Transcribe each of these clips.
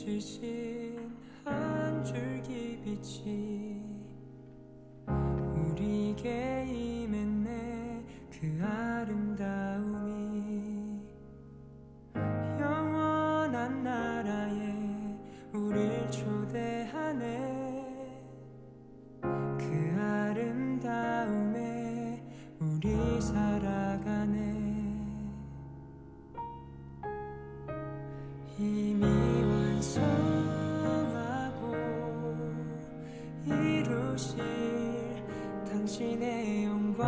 비추신 한 줄기 빛이 우리에게 임했네. 그 아름다움이 영원한 나라에 우릴 초대하네. 그 아름다움에 우리 살아가네. 이미 완성하고 이루실 당신의 영광,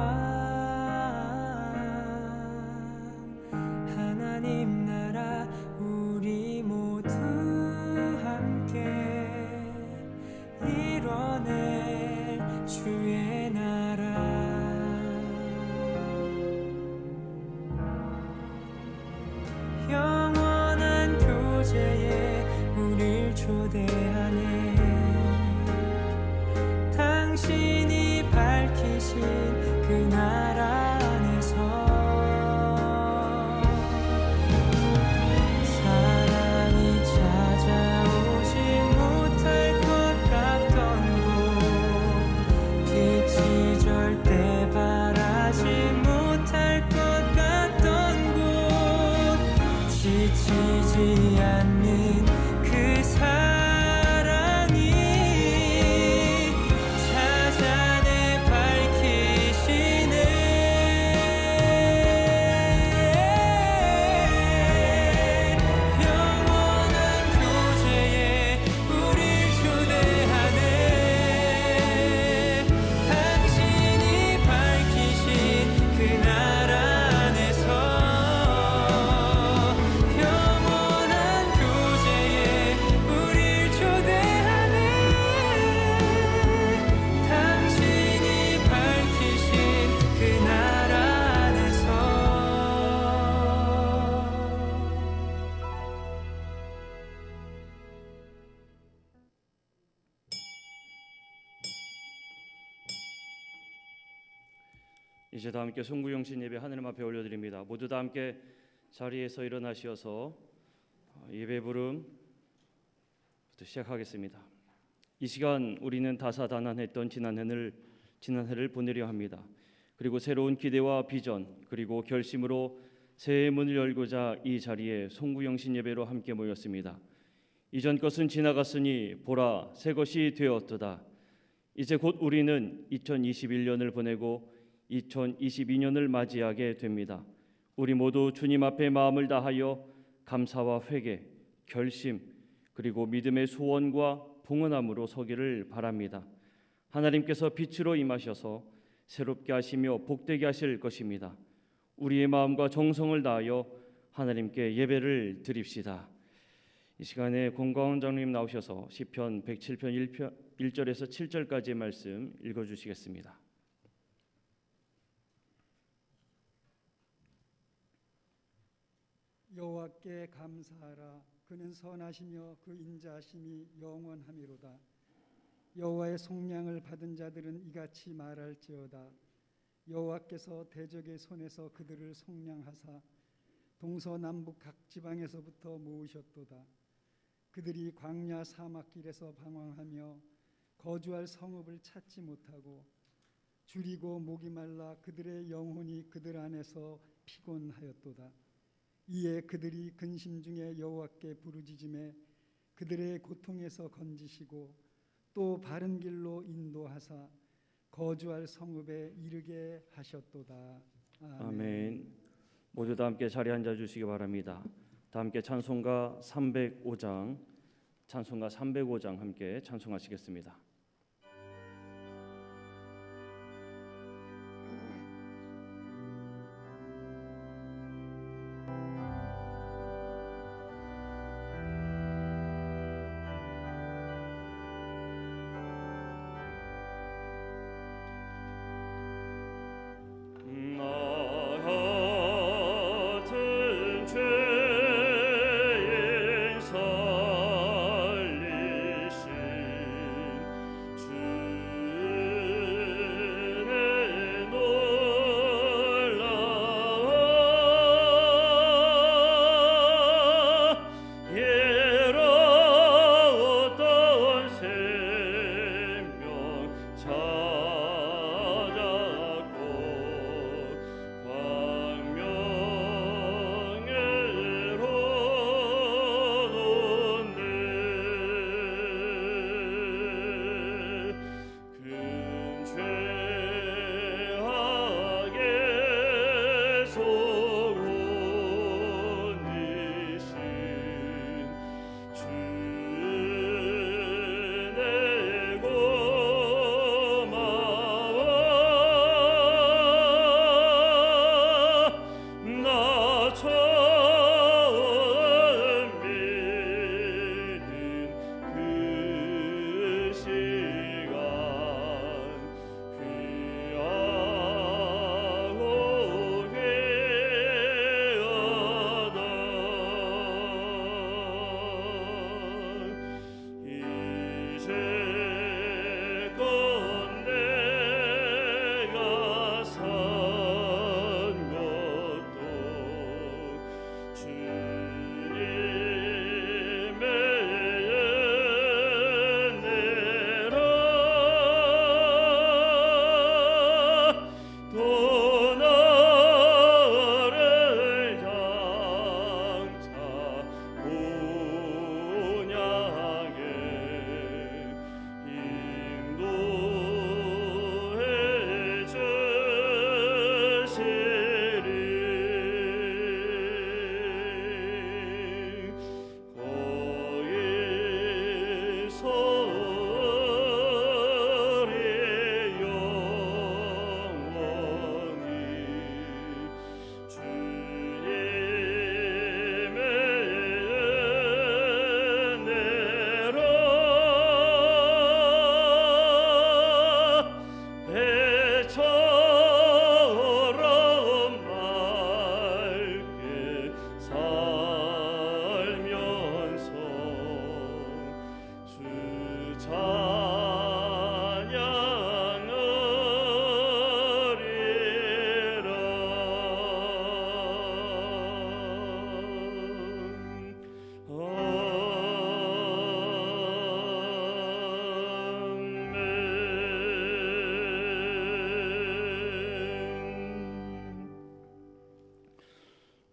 하나님 나라 우리 모두 함께 이뤄낼 주의 나라. 영원한 교제에 우릴 초대하네. 당신이 밝히신 그 나라 안에서 사랑이 찾아오지 못할 것 같던 곳, 빛이 절대 바라지 못할 것 같던 곳, 지치지 않는 그 사랑이 찾아내 밝히시네. 영원한 교제에 우릴 초대하네. 당신이 밝히신 그 나라 안에서 영원한 교제에 우릴 초대하네. 당신이 밝히신 그 나라 안에서. 이제 다 함께 송구영신 예배 하느님 앞에 올려드립니다. 모두 다 함께 자리에서 일어나셔서 예배 부름부터 시작하겠습니다. 이 시간 우리는 다사다난했던 지난 해를 보내려 합니다. 그리고 새로운 기대와 비전 그리고 결심으로 새해 문을 열고자 이 자리에 송구영신 예배로 함께 모였습니다. 이전 것은 지나갔으니 보라 새 것이 되었도다. 이제 곧 우리는 2021년을 보내고 2022년을 맞이하게 됩니다. 우리 모두 주님 앞에 마음을 다하여 감사와 회개, 결심 그리고 믿음의 소원과 봉헌함으로 서기를 바랍니다. 하나님께서 빛으로 임하셔서 새롭게 하시며 복되게 하실 것입니다. 우리의 마음과 정성을 다하여 하나님께 예배를 드립시다. 이 시간에 권광훈 장로님 나오셔서 시편 107편 1절에서 7절까지의 말씀 읽어주시겠습니다. 여호와께 감사하라. 그는 선하시며 그 인자하심이 영원하미로다. 여호와의 속량을 받은 자들은 이같이 말할지어다. 여호와께서 대적의 손에서 그들을 속량하사 동서남북 각 지방에서부터 모으셨도다. 그들이 광야 사막길에서 방황하며 거주할 성읍을 찾지 못하고 줄이고 목이 말라 그들의 영혼이 그들 안에서 피곤하였도다. 이에 그들이 근심 중에 여호와께 부르짖음에 그들의 고통에서 건지시고 또 바른 길로 인도하사 거주할 성읍에 이르게 하셨도다. 아멘. 모두 다 함께 자리에 앉아 주시기 바랍니다. 다 함께 찬송가 305장 함께 찬송하시겠습니다.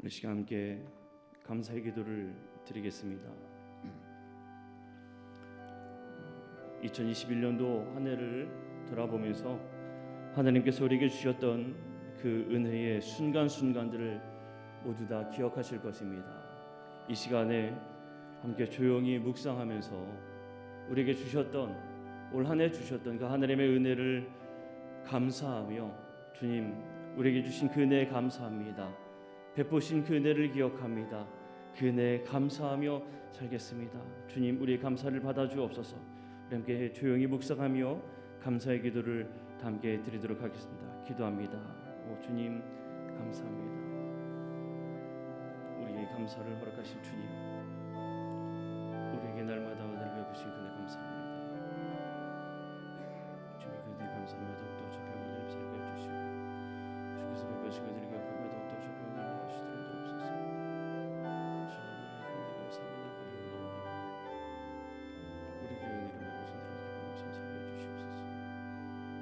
이 시간 함께 감사의 기도를 드리겠습니다. 2021년도 한 해를 돌아보면서 하나님께서 우리에게 주셨던 그 은혜의 순간순간들을 모두 다 기억하실 것입니다. 이 시간에 함께 조용히 묵상하면서 우리에게 주셨던 올 한 해 주셨던 그 하나님의 은혜를 감사하며 주님 우리에게 주신 그 은혜에 감사합니다. 베푸신 그 은혜를 기억합니다. 그 은혜에 감사하며 살겠습니다. 주님 우리의 감사를 받아주옵소서. 우리 함께 조용히 묵상하며 감사의 기도를 다 함께 드리도록 하겠습니다. 기도합니다. 오 주님 감사합니다. 우리의 감사를 허락하신 주님, 우리에게 날마다 은혜를 베푸신 그네 감사합니다. 주님 그 은혜 감사하며 더욱더 저 병원을 살게 해주시고 주께서 베푸신 그들을 기억하며 더욱더 저 병원을 하시도록 도옵소서. 주님 그 은혜 감사합니다. 우리 교회 은혜를 베푸신 들을 기쁨 없음 살게 해주시옵소서.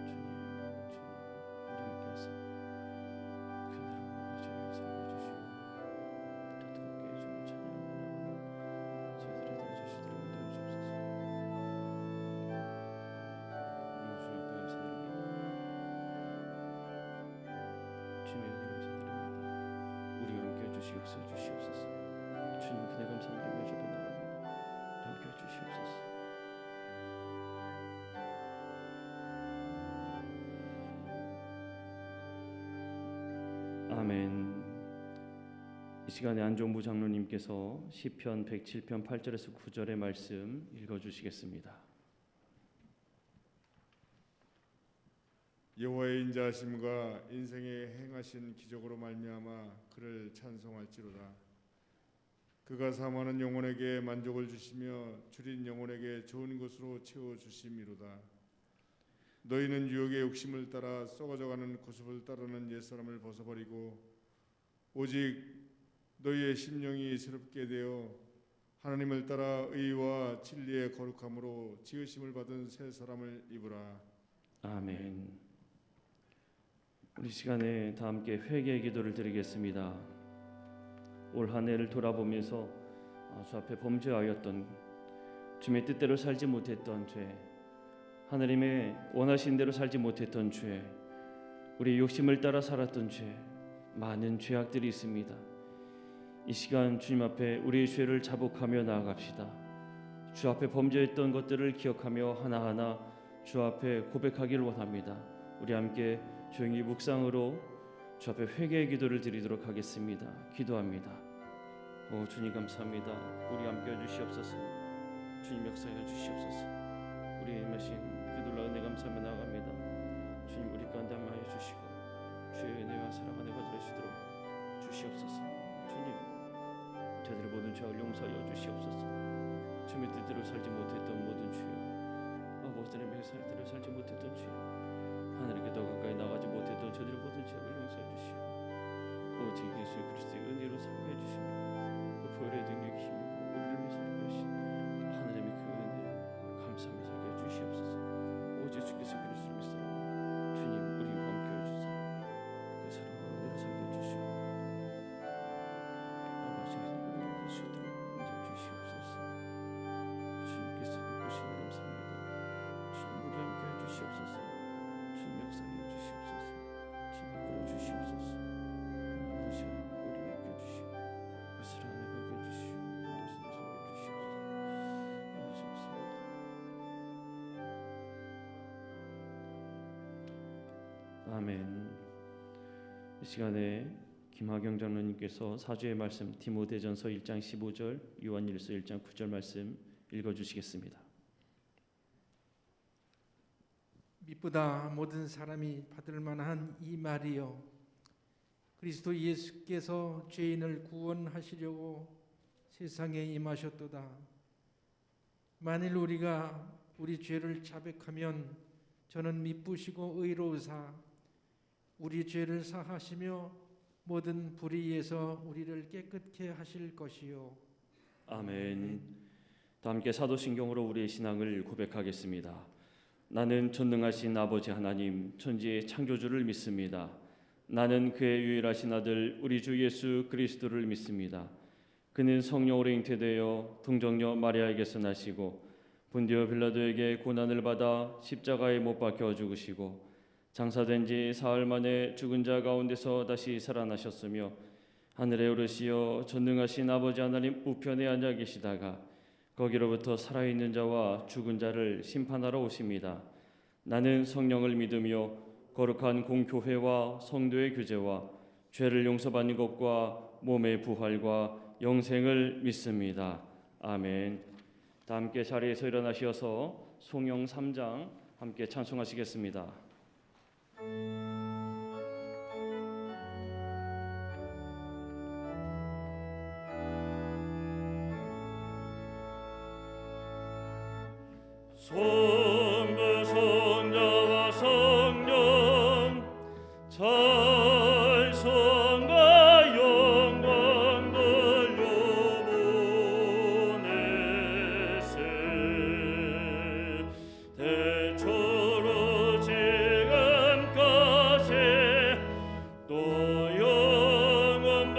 주님 우리 함께 하사 그 은혜로 저희를 살게 해주시고 더 뜨겁게 주님을 찬양하며 저희들이 되어주시도록 인도하시옵소서. 주님의 은혜 감사드립니다. 우리와 함께 해주시옵소서. 주님 그네 감사드리며 주변 나갑니다. 함께 해주시옵소서. 아멘. 이 시간에 안종부 장로님께서 시편 107편 8절에서 9절의 말씀 읽어주시겠습니다. 여호와의 인자하심과 인생에 행하신 기적으로 말미암아 그를 찬송할지로다. 그가 사모하는 영혼에게 만족을 주시며 줄인 영혼에게 좋은 것으로 채워 주심이로다. 너희는 유혹의 욕심을 따라 썩어져가는 구습을 따르는 옛사람을 벗어버리고 오직 너희의 심령이 새롭게 되어 하나님을 따라 의와 진리의 거룩함으로 지으심을 받은 새 사람을 입으라. 아멘. 우리 시간에 다 함께 회개의 기도를 드리겠습니다. 올 한 해를 돌아보면서 주 앞에 범죄하였던, 주님의 뜻대로 살지 못했던 죄, 하나님의 원하신 대로 살지 못했던 죄, 우리의 욕심을 따라 살았던 죄, 많은 죄악들이 있습니다. 이 시간 주님 앞에 우리의 죄를 자복하며 나아갑시다. 주 앞에 범죄했던 것들을 기억하며 하나하나 주 앞에 고백하기를 원합니다. 우리 함께 조용히 묵상으로 주 앞에 회개의 기도를 드리도록 하겠습니다. 기도합니다. 오 주님 감사합니다. 우리 함께 해주시옵소서. 주님 역사해 주시옵소서. 우리의 임하신 그 놀라운 은혜 감사하며 나아갑니다. 주님 우리 가운데 함께해 주시고 주의 은혜와 사랑 안에 거주시도록 주시옵소서. 주님 저희들의 모든 죄악을 용서하여 주시옵소서. 주님의 뜻대로 살지 못했던 모든 죄, 모든 맹살대로 살지 못했던 죄, 하나님께 더 가까이 나가지 못했던 저들의 모든 죄악을 용서해 주시고 오직 예수 그리스도의 은혜로 사용해 주시며 그 보혈의 능력이 힘입고 우리를 위해서 하신 하나님의 그 은혜를 감사하며 살게 해 주시옵소서. 오직 주께서 그리스도를 믿사오 주님 우리와 함께 해주사 그 사랑과 은혜로 살게 해 주시고 아버지 은혜를 주시도록 인도해 주시옵소서. 주님께서 이끄시니 감사합니다. 주님 우리 함께 해주시옵소서. 주님 역사해 주시옵소서. 주님 이끌어 주시옵소서. 아버지 우리 함께 해주시고 그 사랑 안에 가게 해주시고 인도하신 살게 해주시옵소서. 아멘. 이 시간에 김하경 장로님께서 사주의 말씀 디모데전서 1장 15절, 요한일서 1장 9절 말씀 읽어주시겠습니다. 미쁘다 모든 사람이 받을 만한 이 말이요 그리스도 예수께서 죄인을 구원하시려고 세상에 임하셨도다. 만일 우리가 우리 죄를 자백하면 저는 미쁘시고 의로우사 우리 죄를 사하시며 모든 불의에서 우리를 깨끗게 하실 것이요. 아멘. 다 함께 사도신경으로 우리의 신앙을 고백하겠습니다. 나는 전능하신 아버지 하나님 천지의 창조주를 믿습니다. 나는 그의 유일하신 아들 우리 주 예수 그리스도를 믿습니다. 그는 성령으로 잉태되어 동정녀 마리아에게서 나시고 본디오 빌라도에게 고난을 받아 십자가에 못 박혀 죽으시고 장사된 지 사흘 만에 죽은 자 가운데서 다시 살아나셨으며 하늘에 오르시어 전능하신 아버지 하나님 우편에 앉아 계시다가 거기로부터 살아있는 자와 죽은 자를 심판하러 오십니다. 나는 성령을 믿으며 거룩한 공교회와 성도의 교제와 죄를 용서받는 것과 몸의 부활과 영생을 믿습니다. 아멘. 다 함께 자리에서 일어나셔서 송영 3장 함께 찬송하시겠습니다. 성부 성자와 성령 찬송과 영광 돌려보내세 대초로 지금까지 또 영원무궁토록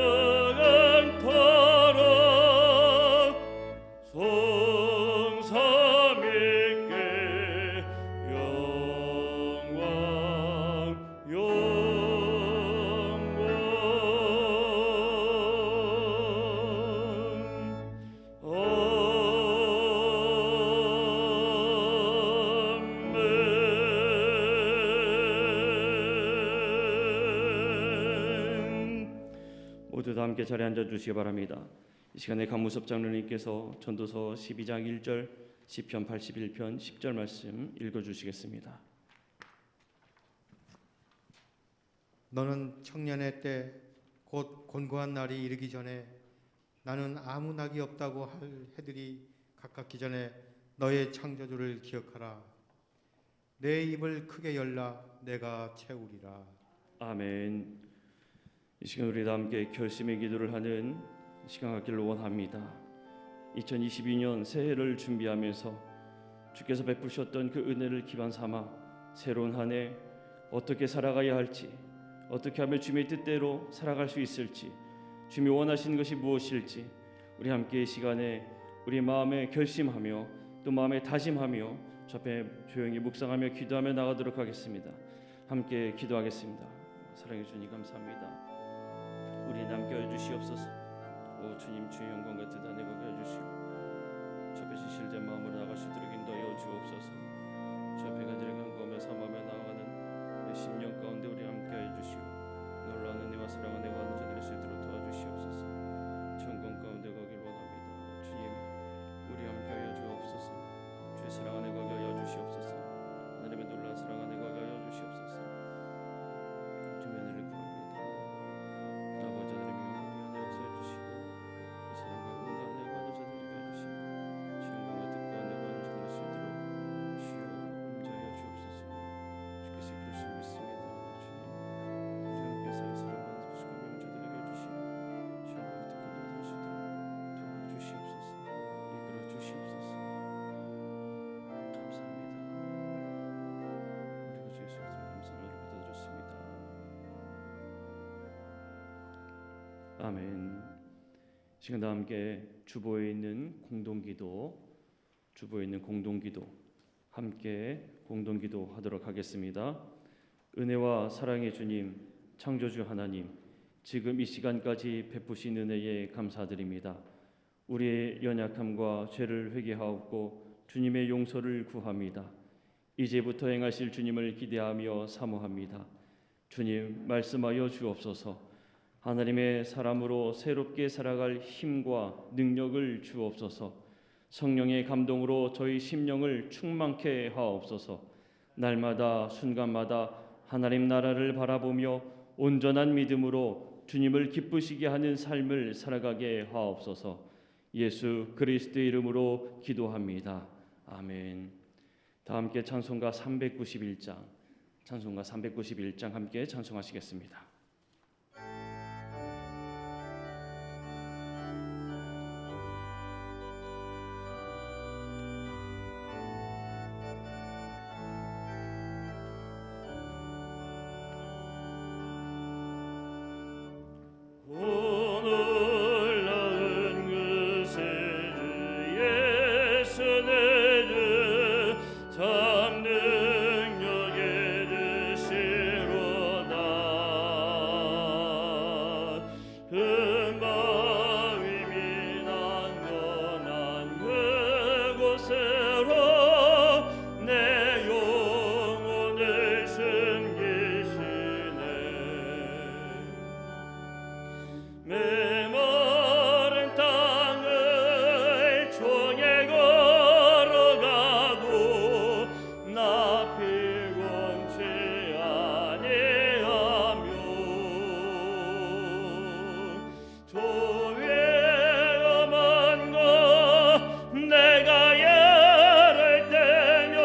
성삼위께 모두 다 함께 자리에 앉아 주시기 바랍니다. 이 시간에 강무섭 장로님께서 전도서 12장 1절, 시편 81편 10절 말씀 읽어주시겠습니다. 너는 청년의 때 곧 곤고한 날이 이르기 전에 나는 아무 낙이 없다고 할 해들이 가깝기 전에 너의 창조주를 기억하라. 내 입을 크게 열라 내가 채우리라. 아멘. 이 시간 우리 다 함께 결심의 기도를 하는 시간 갖기를 원합니다. 2022년 새해를 준비하면서 주께서 베푸셨던 그 은혜를 기반 삼아 새로운 한 해 어떻게 살아가야 할지, 어떻게 하면 주님의 뜻대로 살아갈 수 있을지, 주님이 원하시는 것이 무엇일지 우리 함께 이 시간에 우리 마음에 결심하며 또 마음에 다짐하며 저 앞에 조용히 묵상하며 기도하며 나가도록 하겠습니다. 함께 기도하겠습니다. 사랑해 주님 감사합니다. 우리 남겨 주시옵소서. 오 주님 주의 영광과 뜻 안에 거기 해주시고 저 앞에 진실된 마음으로 나갈 수 있도록 인도하여 주옵소서. 저 앞에 간절히 간구하며 삼하며 나아가는 내 심령 가운데 우리 함께 해주시고 놀라운 은혜와 사랑 안에 거하는 자들이 수 있도록 도와주시옵소서. 천국 가운데 거길 원합니다. 주님 우리 함께 하여 주옵소서. 주의 사랑 안에 거기 하여 주시옵소서. 하나님의 놀라운 사랑 안에 거기 하여 주시옵소서. 주의 은혜를 구합니다. 아버지 하나님의 우리 안에 역사해 주시고 이 사랑과 공도 안에 거하는 자들에게 해주시고 시험과 뜻과 안에 거하는 자들이 수 있도록 주여 임자하여 주옵소서. 주께서 그러실 믿습니다. 주님 우리 함께서 이 사랑과 부족한 명자들에게 해주시고 시험과 뜻과 안에 살 수 있도록 도와주시옵소서. 이끌어 주시옵소서. 감사합니다. 우리가 주 예수 그리스도의 감사를 받아들였습니다. 아멘. 지금 다 함께 주보에 있는 공동기도 함께 공동기도 하도록 하겠습니다. 은혜와 사랑의 주님, 창조주 하나님, 지금 이 시간까지 베푸신 은혜에 감사드립니다. 우리의 연약함과 죄를 회개하옵고 주님의 용서를 구합니다. 이제부터 행하실 주님을 기대하며 사모합니다. 주님 말씀하여 주옵소서. 하나님의 사람으로 새롭게 살아갈 힘과 능력을 주옵소서. 성령의 감동으로 저희 심령을 충만케 하옵소서. 날마다 순간마다 하나님 나라를 바라보며 온전한 믿음으로 주님을 기쁘시게 하는 삶을 살아가게 하옵소서. 예수 그리스도의 이름으로 기도합니다. 아멘. 다 함께 찬송가 391장 함께 찬송하시겠습니다. 오늘 낳은 그 세주 예수 내 주 참 능력의 주시로다. 금바위 미난건한 그곳으로 내 영혼을 숨기시네. 메마른 땅을 종에 걸어가도 나 피곤치 아니하며 저 위험한 것 내가 예를 때면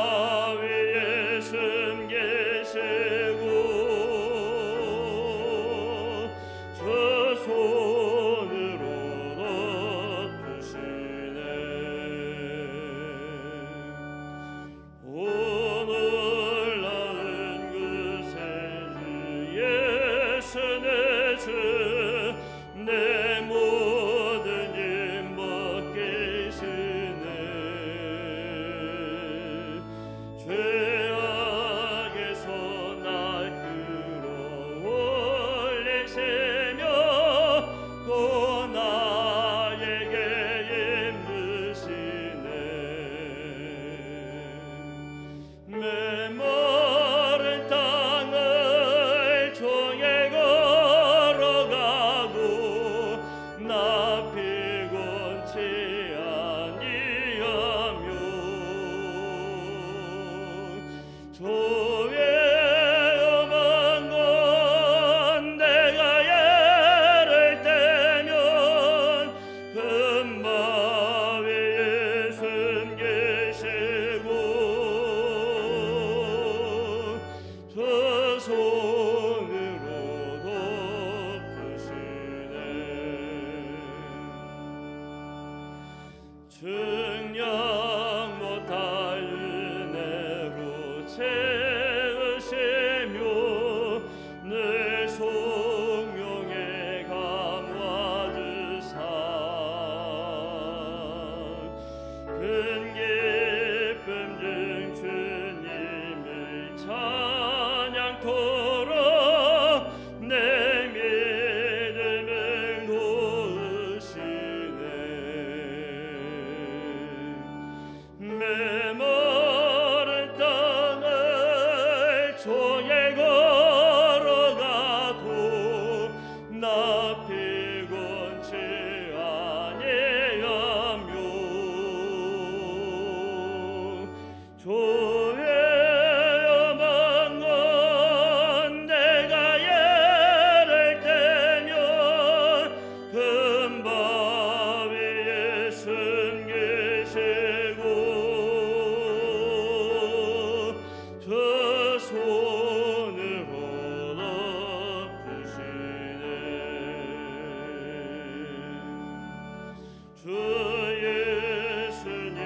금바위에 숨기시고 저 손으로 덮으시네. 오늘 낳은 그 세주 예수 내 주 내 모든 짐 벗기시네. 죄악에서 날 끌어올리시며 또 나에게 힘드시네. 메마른 땅을 종에 걸어가도 나 피곤치 아니하며 저 위험한 건 내가 예를 때면 금바위에 숨기시고 저 손으로 덮으시네. 증량 못할 세우시며 늘 성령의 감화 주사 큰 기쁨 중 주님을 찬양토록 내 믿음을 도우시네 메마른 땅을 종일 걸어가도 나 피곤치 아니하며 조회야만 건 내가 예를 때면 큰 바 위에 숨기시고 저 손으로 덮으시네 주 예수님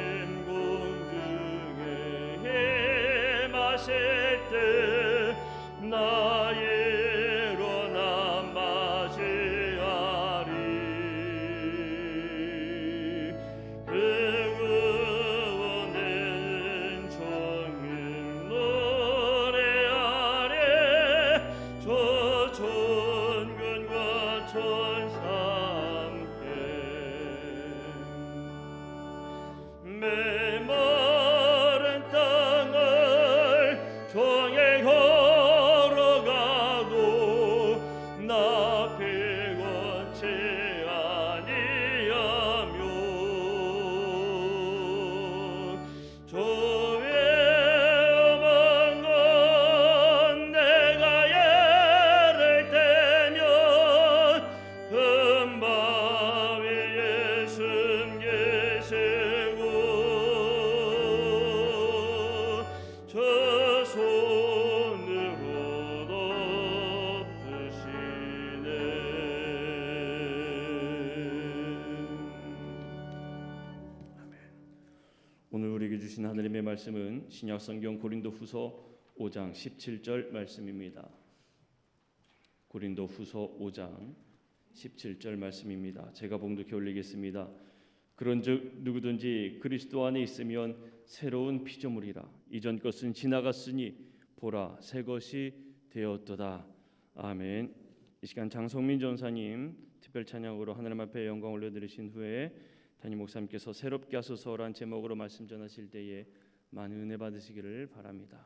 공중에 임하실 때 나 일어나 맞이하리 그 구원은 정인 노래하리 저 천군과 천사 함께 메마른 땅을 종일 걸어가도 나 피곤치 아니하며 조회야만 건 내가 예를 때면 큰 바 위에 숨기시고 저 손으로 덮으시네 오늘 우리에게 주신 하나님의 말씀은 신약성경 고린도후서 5장 17절 말씀입니다. 고린도후서 5장 17절 말씀입니다. 제가 봉독해 올리겠습니다. 그런즉 누구든지 그리스도 안에 있으면 새로운 피조물이라 이전 것은 지나갔으니 보라 새 것이 되었도다. 아멘. 이 시간 장성민 전사님 특별 찬양으로 하나님 앞에 영광 올려드리신 후에 담임 목사님께서 새롭게 하소서라는 제목으로 말씀 전하실 때에 많은 은혜 받으시기를 바랍니다.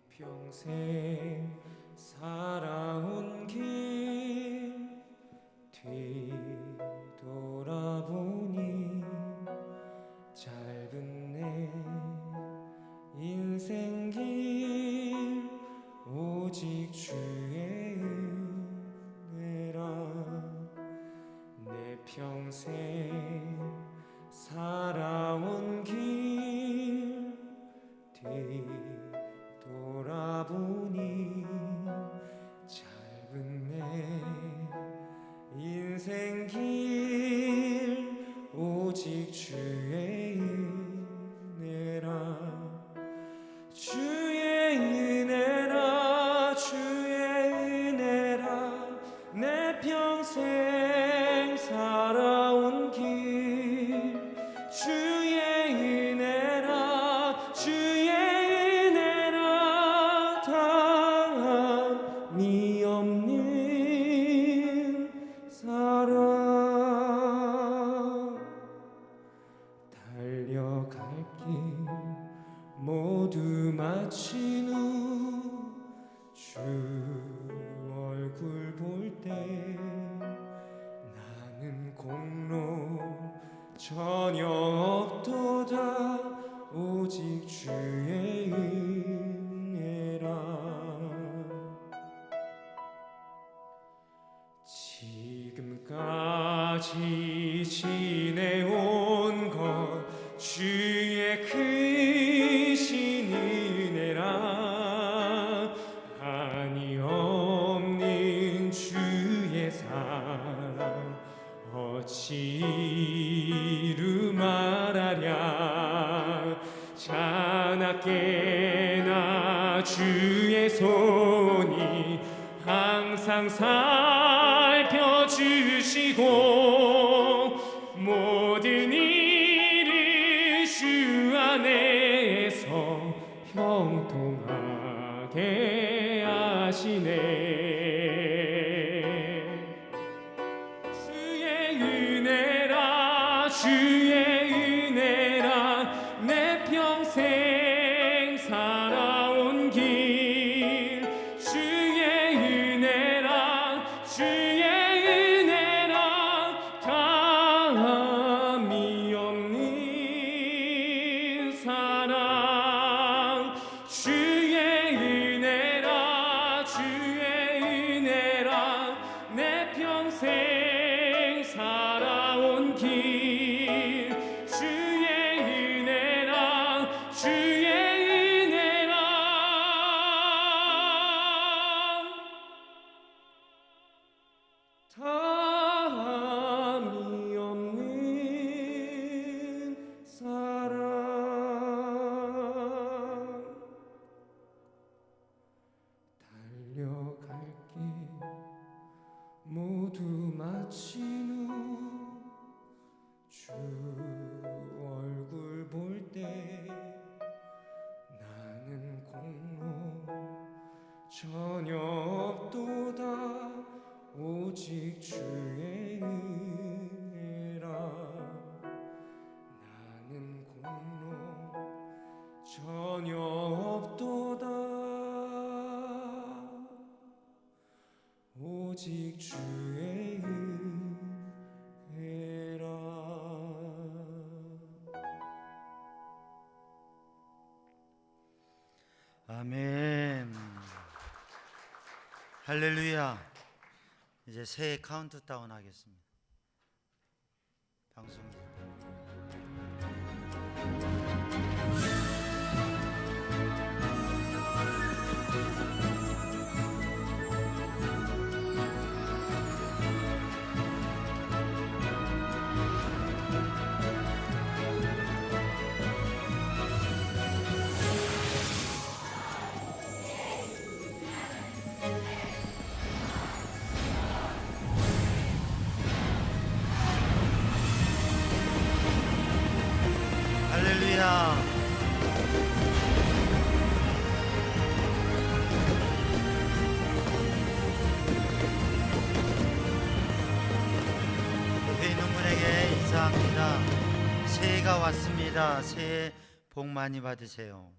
평생 살아온 길 뒤돌아보니 짧은 내 인생 길 오직 주의 은혜라 내 평생 살아온 길 돌아보니 짧은 내 인생 길 오직 주의 은혜라 주의 은혜라 주의 은혜라 내 평생 살아온 길 주의 은혜라 주의 니 없는 사랑 달려갈 길 모두 마친 후 주 얼굴 볼 때 나는 공로 전혀 없도다 오직 주의 은혜라 지금까지 지내온 것 주의 크신 은혜라 한이 없는 주의 사랑 어찌 이루 말하랴 자나깨나 주의 손이 항상 살펴주시고 모든 일을 주 안에서 형통하게 하시네 주의 은혜라 내 평생 살아온 길 주의 은혜라 다함이 없는 사랑 주의 은혜라 내 평생 살아온 길 주의 은혜라 다함이 없는 사랑 달려갈게 모두 마친 후 주 얼굴 볼 때 나는 공로 전혀 없도다 오직 주의 은혜라 나는 공로 전혀 없도다 오직 주의 은혜라 아멘. 할렐루야. 이제 새해 카운트다운 하겠습니다. 방송. 할렐루야. 교회 있는 분에게 인사합니다. 새해가 왔습니다. 새해 복 많이 받으세요.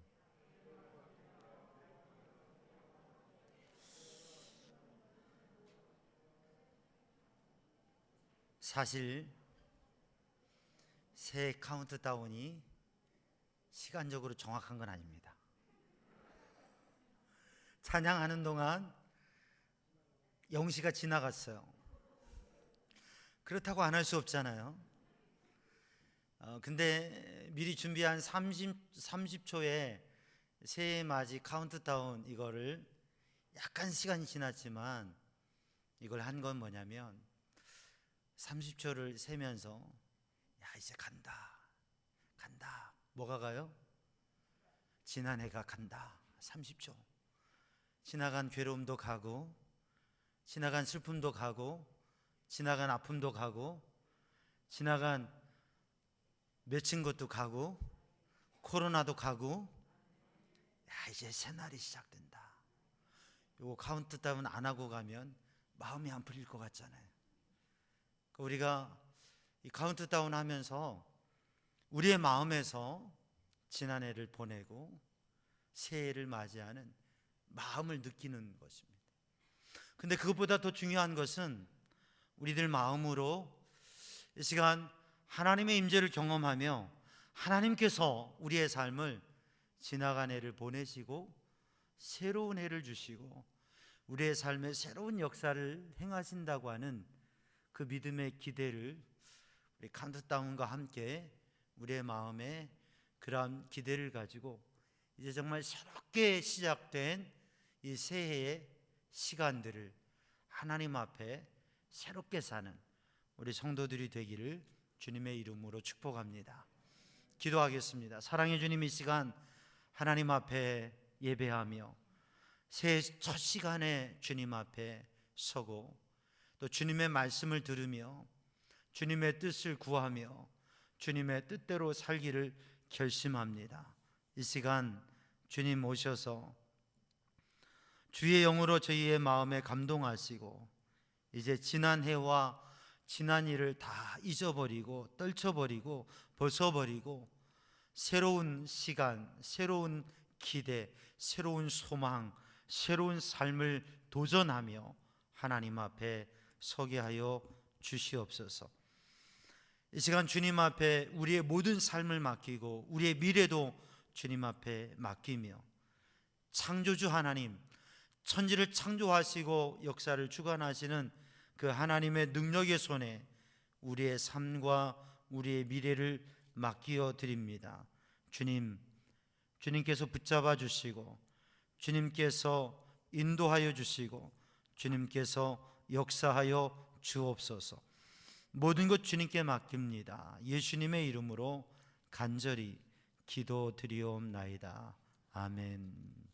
사실 새해 카운트다운이 시간적으로 정확한 건 아닙니다. 찬양하는 동안 0시가 지나갔어요. 그렇다고 안 할 수 없잖아요. 근데 미리 준비한 30초의 새해 맞이 카운트다운 이거를 약간 시간이 지났지만 이걸 한 건 뭐냐면 30초를 세면서 야 이제 간다 뭐가 가요? 지난해가 간다. 30초 지나간 괴로움도 가고 지나간 슬픔도 가고 지나간 아픔도 가고 지나간 맺힌 것도 가고 코로나도 가고 야 이제 새날이 시작된다. 요거 카운트다운 안 하고 가면 마음이 안 풀릴 것 같잖아요. 우리가 이 카운트다운 하면서 우리의 마음에서 지난해를 보내고 새해를 맞이하는 마음을 느끼는 것입니다. 근데 그것보다 더 중요한 것은 우리들 마음으로 이 시간 하나님의 임재를 경험하며 하나님께서 우리의 삶을 지나간 해를 보내시고 새로운 해를 주시고 우리의 삶에 새로운 역사를 행하신다고 하는 그 믿음의 기대를 우리 카운트다운과 함께 우리의 마음에 그러한 기대를 가지고 이제 정말 새롭게 시작된 이 새해의 시간들을 하나님 앞에 새롭게 사는 우리 성도들이 되기를 주님의 이름으로 축복합니다. 기도하겠습니다. 사랑의 주님, 이 시간 하나님 앞에 예배하며 새해 첫 시간에 주님 앞에 서고 또 주님의 말씀을 들으며 주님의 뜻을 구하며 주님의 뜻대로 살기를 결심합니다. 이 시간 주님 오셔서 주의 영으로 저희의 마음에 감동하시고 이제 지난 해와 지난 일을 다 잊어버리고 떨쳐버리고 벗어버리고 새로운 시간, 새로운 기대, 새로운 소망, 새로운 삶을 도전하며 하나님 앞에 서게 하여 주시옵소서. 이 시간 주님 앞에 우리의 모든 삶을 맡기고 우리의 미래도 주님 앞에 맡기며 창조주 하나님, 천지를 창조하시고 역사를 주관하시는 그 하나님의 능력의 손에 우리의 삶과 우리의 미래를 맡겨 드립니다. 주님, 주님께서 붙잡아 주시고 주님께서 인도하여 주시고 주님께서 역사하여 주옵소서. 모든 것 주님께 맡깁니다. 예수님의 이름으로 간절히 기도드리옵나이다. 아멘.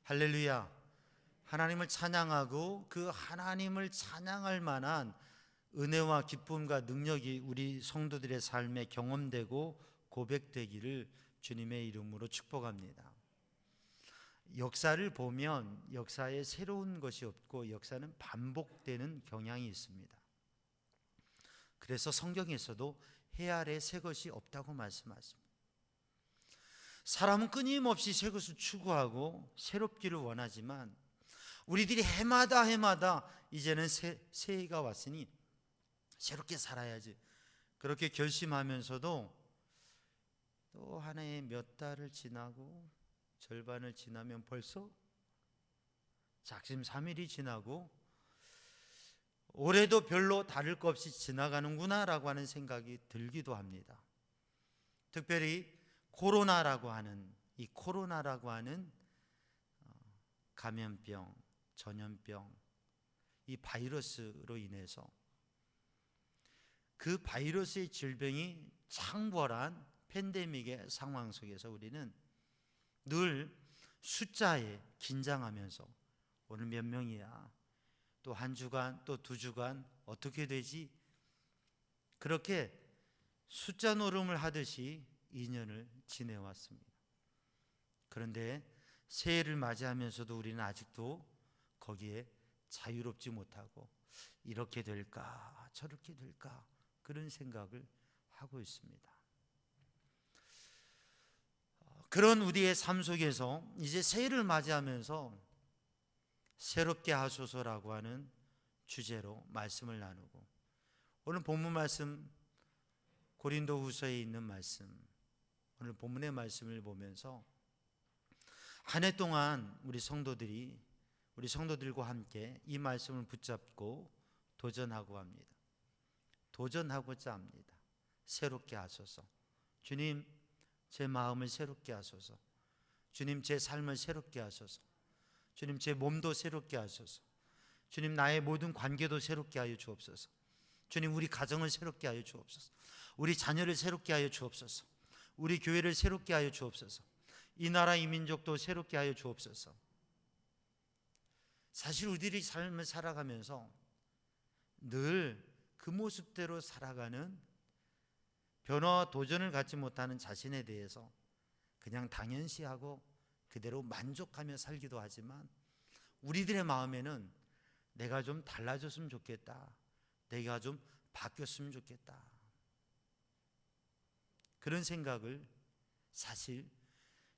할렐루야. 하나님을 찬양하고 그 하나님을 찬양할 만한 은혜와 기쁨과 능력이 우리 성도들의 삶에 경험되고 고백되기를 주님의 이름으로 축복합니다. 역사를 보면 역사에 새로운 것이 없고 역사는 반복되는 경향이 있습니다. 그래서 성경에서도 해 아래 새 것이 없다고 말씀하십니다. 사람은 끊임없이 새 것을 추구하고 새롭기를 원하지만 우리들이 해마다 이제는 새해가 왔으니 새롭게 살아야지 그렇게 결심하면서도 또 한 해에 몇 달을 지나고 절반을 지나면 벌써 작심삼일이 지나고 올해도 별로 다를 것 없이 지나가는구나 라고 하는 생각이 들기도 합니다. 특별히 코로나라고 하는 이 감염병, 전염병, 이 바이러스로 인해서 그 바이러스의 질병이 창궐한 팬데믹의 상황 속에서 우리는 늘 숫자에 긴장하면서 오늘 몇 명이야, 또 한 주간, 또 두 주간 어떻게 되지? 그렇게 숫자 노름을 하듯이 2년을 지내왔습니다. 그런데 새해를 맞이하면서도 우리는 아직도 거기에 자유롭지 못하고 이렇게 될까 저렇게 될까 그런 생각을 하고 있습니다. 그런 우리의 삶 속에서 이제 새해를 맞이하면서 새롭게 하소서라고 하는 주제로 말씀을 나누고, 오늘 본문 말씀 고린도후서에 있는 말씀, 오늘 본문의 말씀을 보면서 한 해 동안 우리 성도들과 함께 이 말씀을 붙잡고 도전하고 합니다. 도전하고자 합니다. 새롭게 하소서. 주님, 제 마음을 새롭게 하소서. 주님, 제 삶을 새롭게 하소서. 주님, 제 몸도 새롭게 하소서. 주님, 나의 모든 관계도 새롭게 하여 주옵소서. 주님, 우리 가정을 새롭게 하여 주옵소서. 우리 자녀를 새롭게 하여 주옵소서. 우리 교회를 새롭게 하여 주옵소서. 이 나라 이 민족도 새롭게 하여 주옵소서. 사실 우리들이 삶을 살아가면서 늘 그 모습대로 살아가는 변화와 도전을 갖지 못하는 자신에 대해서 그냥 당연시하고 그대로 만족하며 살기도 하지만, 우리들의 마음에는 내가 좀 달라졌으면 좋겠다, 내가 좀 바뀌었으면 좋겠다, 그런 생각을 사실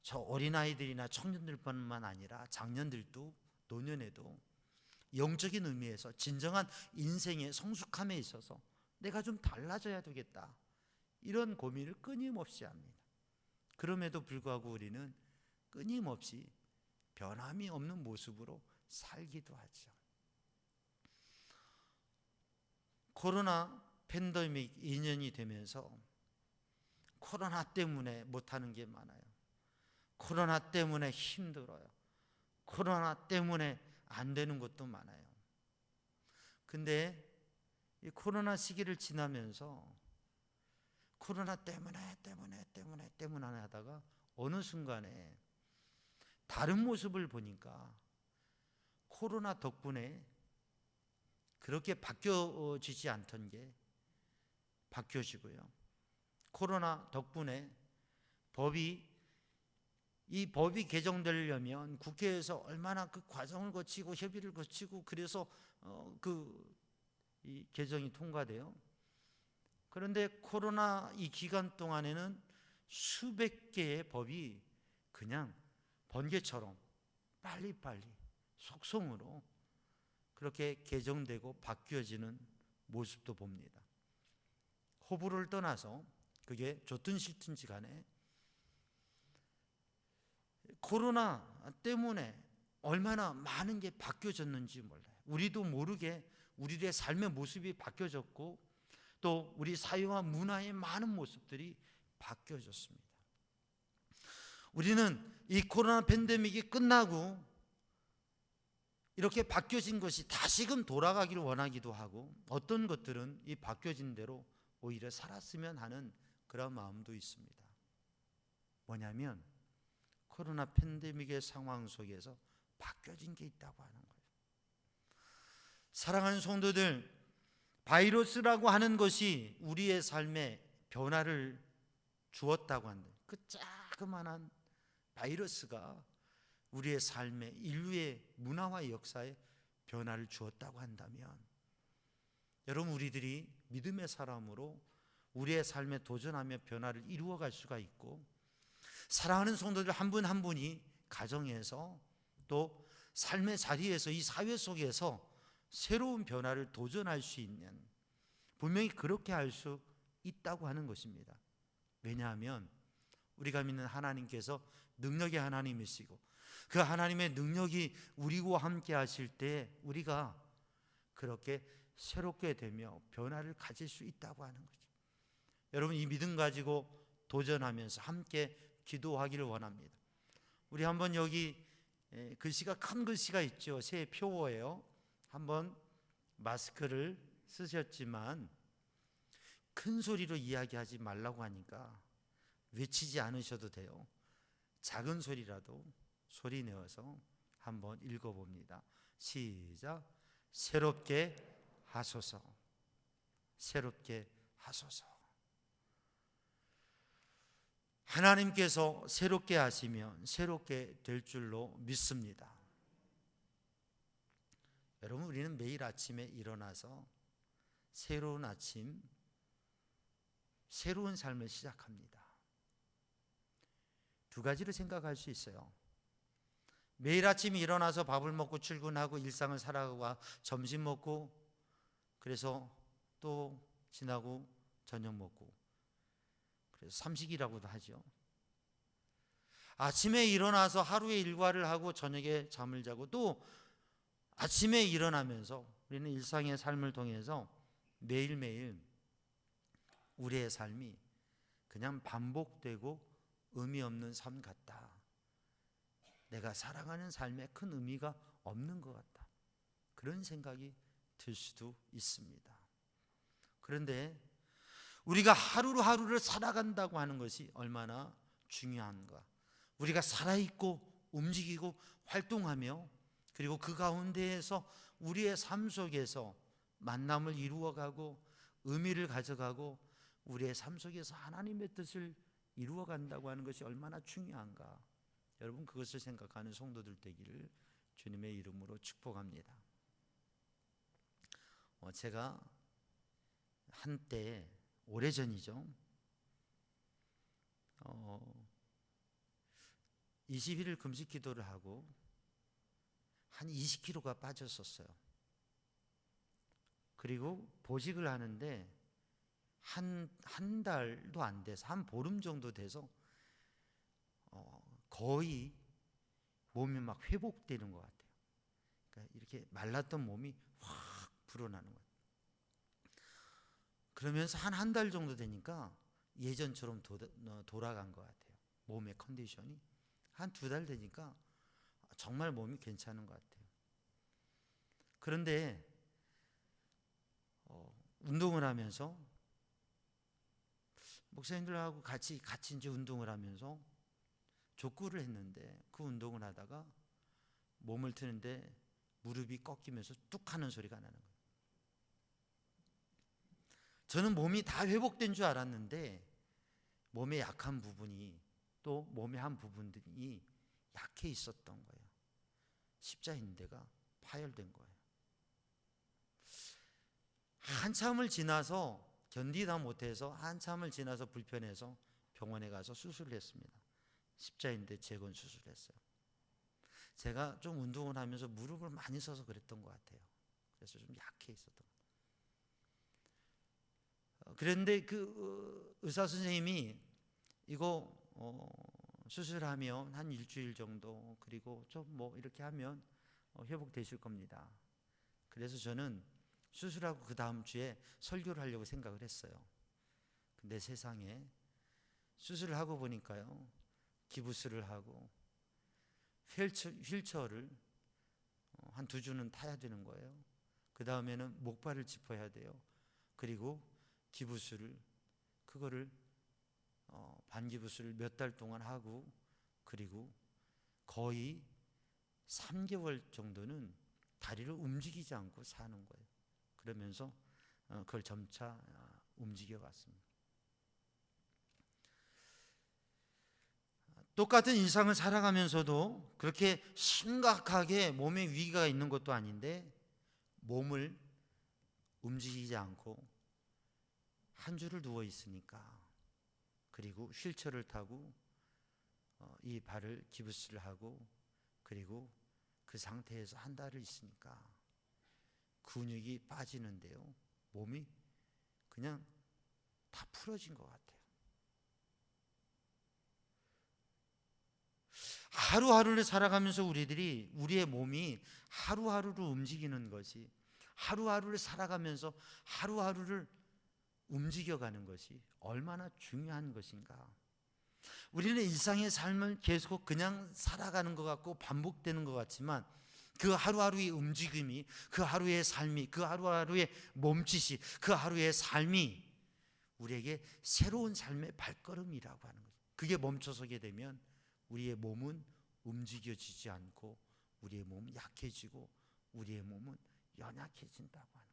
저 어린아이들이나 청년들뿐만 아니라 장년들도 노년에도 영적인 의미에서 진정한 인생의 성숙함에 있어서 내가 좀 달라져야 되겠다, 이런 고민을 끊임없이 합니다. 그럼에도 불구하고 우리는 끊임없이 변함이 없는 모습으로 살기도 하죠. 코로나 팬데믹 2년이 되면서 코로나 때문에 못하는 게 많아요. 코로나 때문에 힘들어요. 코로나 때문에 안 되는 것도 많아요. 근데 이 코로나 시기를 지나면서 코로나 때문에 하다가 어느 순간에 다른 모습을 보니까 코로나 덕분에 그렇게 바뀌어지지 않던 게 바뀌어지고요. 코로나 덕분에 이 법이 개정되려면 국회에서 얼마나 그 과정을 거치고 협의를 거치고 그래서 이 개정이 통과돼요. 그런데 코로나 이 기간 동안에는 수백 개의 법이 그냥 번개처럼 빨리빨리 속성으로 그렇게 개정되고 바뀌어지는 모습도 봅니다. 호불호를 떠나서 그게 좋든 싫든지 간에 코로나 때문에 얼마나 많은 게 바뀌어졌는지 몰라요. 우리도 모르게 우리의 삶의 모습이 바뀌어졌고 또 우리 사회와 문화의 많은 모습들이 바뀌어졌습니다. 우리는 이 코로나 팬데믹이 끝나고 이렇게 바뀌어진 것이 다시금 돌아가기를 원하기도 하고 어떤 것들은 이 바뀌어진 대로 오히려 살았으면 하는 그런 마음도 있습니다. 뭐냐면 코로나 팬데믹의 상황 속에서 바뀌어진 게 있다고 하는 거예요. 사랑하는 성도들, 바이러스라고 하는 것이 우리의 삶에 변화를 주었다고 한다. 그 자그마한 바이러스가 우리의 삶에 인류의 문화와 역사에 변화를 주었다고 한다면 여러분 우리들이 믿음의 사람으로 우리의 삶에 도전하며 변화를 이루어갈 수가 있고 사랑하는 성도들 한 분 한 분이 가정에서 또 삶의 자리에서 이 사회 속에서 새로운 변화를 도전할 수 있는 분명히 그렇게 할 수 있다고 하는 것입니다. 왜냐하면 우리가 믿는 하나님께서 능력의 하나님이시고 그 하나님의 능력이 우리와 함께 하실 때 우리가 그렇게 새롭게 되며 변화를 가질 수 있다고 하는 거죠. 여러분 이 믿음 가지고 도전하면서 함께 기도하기를 원합니다. 우리 한번 여기 글씨가 큰 글씨가 있죠. 새 표어예요. 한번 마스크를 쓰셨지만 큰 소리로 이야기하지 말라고 하니까 외치지 않으셔도 돼요. 작은 소리라도 소리 내어서 한번 읽어봅니다. 시작. 새롭게 하소서. 새롭게 하소서. 하나님께서 새롭게 하시면 새롭게 될 줄로 믿습니다. 여러분 우리는 매일 아침에 일어나서 새로운 아침, 새로운 삶을 시작합니다. 두 가지로 생각할 수 있어요. 매일 아침 일어나서 밥을 먹고 출근하고 일상을 살아가고 점심 먹고 그래서 또 지나고 저녁 먹고 그래서 삼식이라고도 하죠. 아침에 일어나서 하루의 일과를 하고 저녁에 잠을 자고 또 아침에 일어나면서 우리는 일상의 삶을 통해서 매일매일 우리의 삶이 그냥 반복되고 의미 없는 삶 같다. 내가 살아가는 삶에 큰 의미가 없는 것 같다. 그런 생각이 들 수도 있습니다. 그런데 우리가 하루하루를 살아간다고 하는 것이 얼마나 중요한가. 우리가 살아있고 움직이고 활동하며 그리고 그 가운데에서 우리의 삶 속에서 만남을 이루어가고 의미를 가져가고 우리의 삶 속에서 하나님의 뜻을 이루어간다고 하는 것이 얼마나 중요한가. 여러분 그것을 생각하는 성도들 되기를 주님의 이름으로 축복합니다. 제가 한때 오래전이죠. 20일을 금식 기도를 하고 한 20kg가 빠졌었어요. 그리고 보직을 하는데 한 달도 안 돼서 한 보름 정도 돼서 거의 몸이 막 회복되는 것 같아요. 그러니까 이렇게 말랐던 몸이 확 불어나는 것 같아요. 그러면서 한 달 정도 되니까 예전처럼 돌아간 것 같아요. 몸의 컨디션이 한 2달 되니까 정말 몸이 괜찮은 것 같아요. 그런데 운동을 하면서 목사님들하고 같이 이제 운동을 하면서 족구를 했는데, 그 운동을 하다가 몸을 트는데 무릎이 꺾이면서 뚝 하는 소리가 나는 거예요. 저는 몸이 다 회복된 줄 알았는데 몸의 약한 부분이, 또 몸의 한 부분들이 약해 있었던 거예요. 십자인대가 파열된 거예요. 한참을 지나서 견디다 못해서, 한참을 지나서 불편해서 병원에 가서 수술을 했습니다. 십자인대 재건 수술을 했어요. 제가 좀 운동을 하면서 무릎을 많이 써서 그랬던 것 같아요. 그래서 좀 약해 있었던 거예요. 그런데 그 의사 선생님이 이거 수술하면 한 일주일 정도, 그리고 좀 뭐 이렇게 하면 회복되실 겁니다. 그래서 저는 수술하고 그 다음 주에 설교를 하려고 생각을 했어요. 근데 세상에 수술을 하고 보니까요, 기부스를 하고 휠체어를 한 2주는 타야 되는 거예요. 그 다음에는 목발을 짚어야 돼요. 그리고 기부스를, 그거를 반기부스를 몇 달 동안 하고, 그리고 거의 3개월 정도는 다리를 움직이지 않고 사는 거예요. 그러면서 그걸 점차 움직여 갔습니다. 똑같은 일상을 살아가면서도 그렇게 심각하게 몸에 위기가 있는 것도 아닌데 몸을 움직이지 않고 한 줄을 누워 있으니까, 그리고 휠체어를 타고 이 발을 기부스를 하고, 그리고 그 상태에서 한 달을 있으니까 근육이 빠지는데요, 몸이 그냥 다 풀어진 것 같아요. 하루하루를 살아가면서 우리의 몸이 하루하루를 움직이는 것이, 하루하루를 살아가면서 하루하루를 움직여가는 것이 얼마나 중요한 것인가. 우리는 일상의 삶을 계속 그냥 살아가는 것 같고 반복되는 것 같지만, 그 하루하루의 움직임이, 그 하루의 삶이, 그 하루하루의 몸짓이, 그 하루의 삶이 우리에게 새로운 삶의 발걸음이라고 하는 거죠. 그게 멈춰서게 되면 우리의 몸은 움직여지지 않고 우리의 몸은 약해지고 우리의 몸은 연약해진다고 하는 거예요.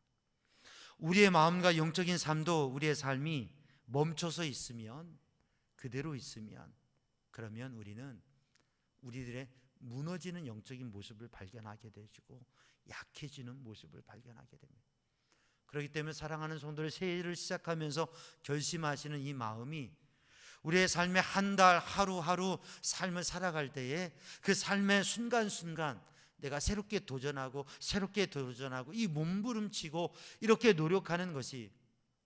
우리의 마음과 영적인 삶도, 우리의 삶이 멈춰서 있으면, 그대로 있으면, 그러면 우리는 우리들의 무너지는 영적인 모습을 발견하게 되고 약해지는 모습을 발견하게 됩니다. 그렇기 때문에 사랑하는 성도들, 새해를 시작하면서 결심하시는 이 마음이 우리의 삶의 한 달, 하루하루 삶을 살아갈 때에 그 삶의 순간순간 내가 새롭게 도전하고 이 몸부림치고 이렇게 노력하는 것이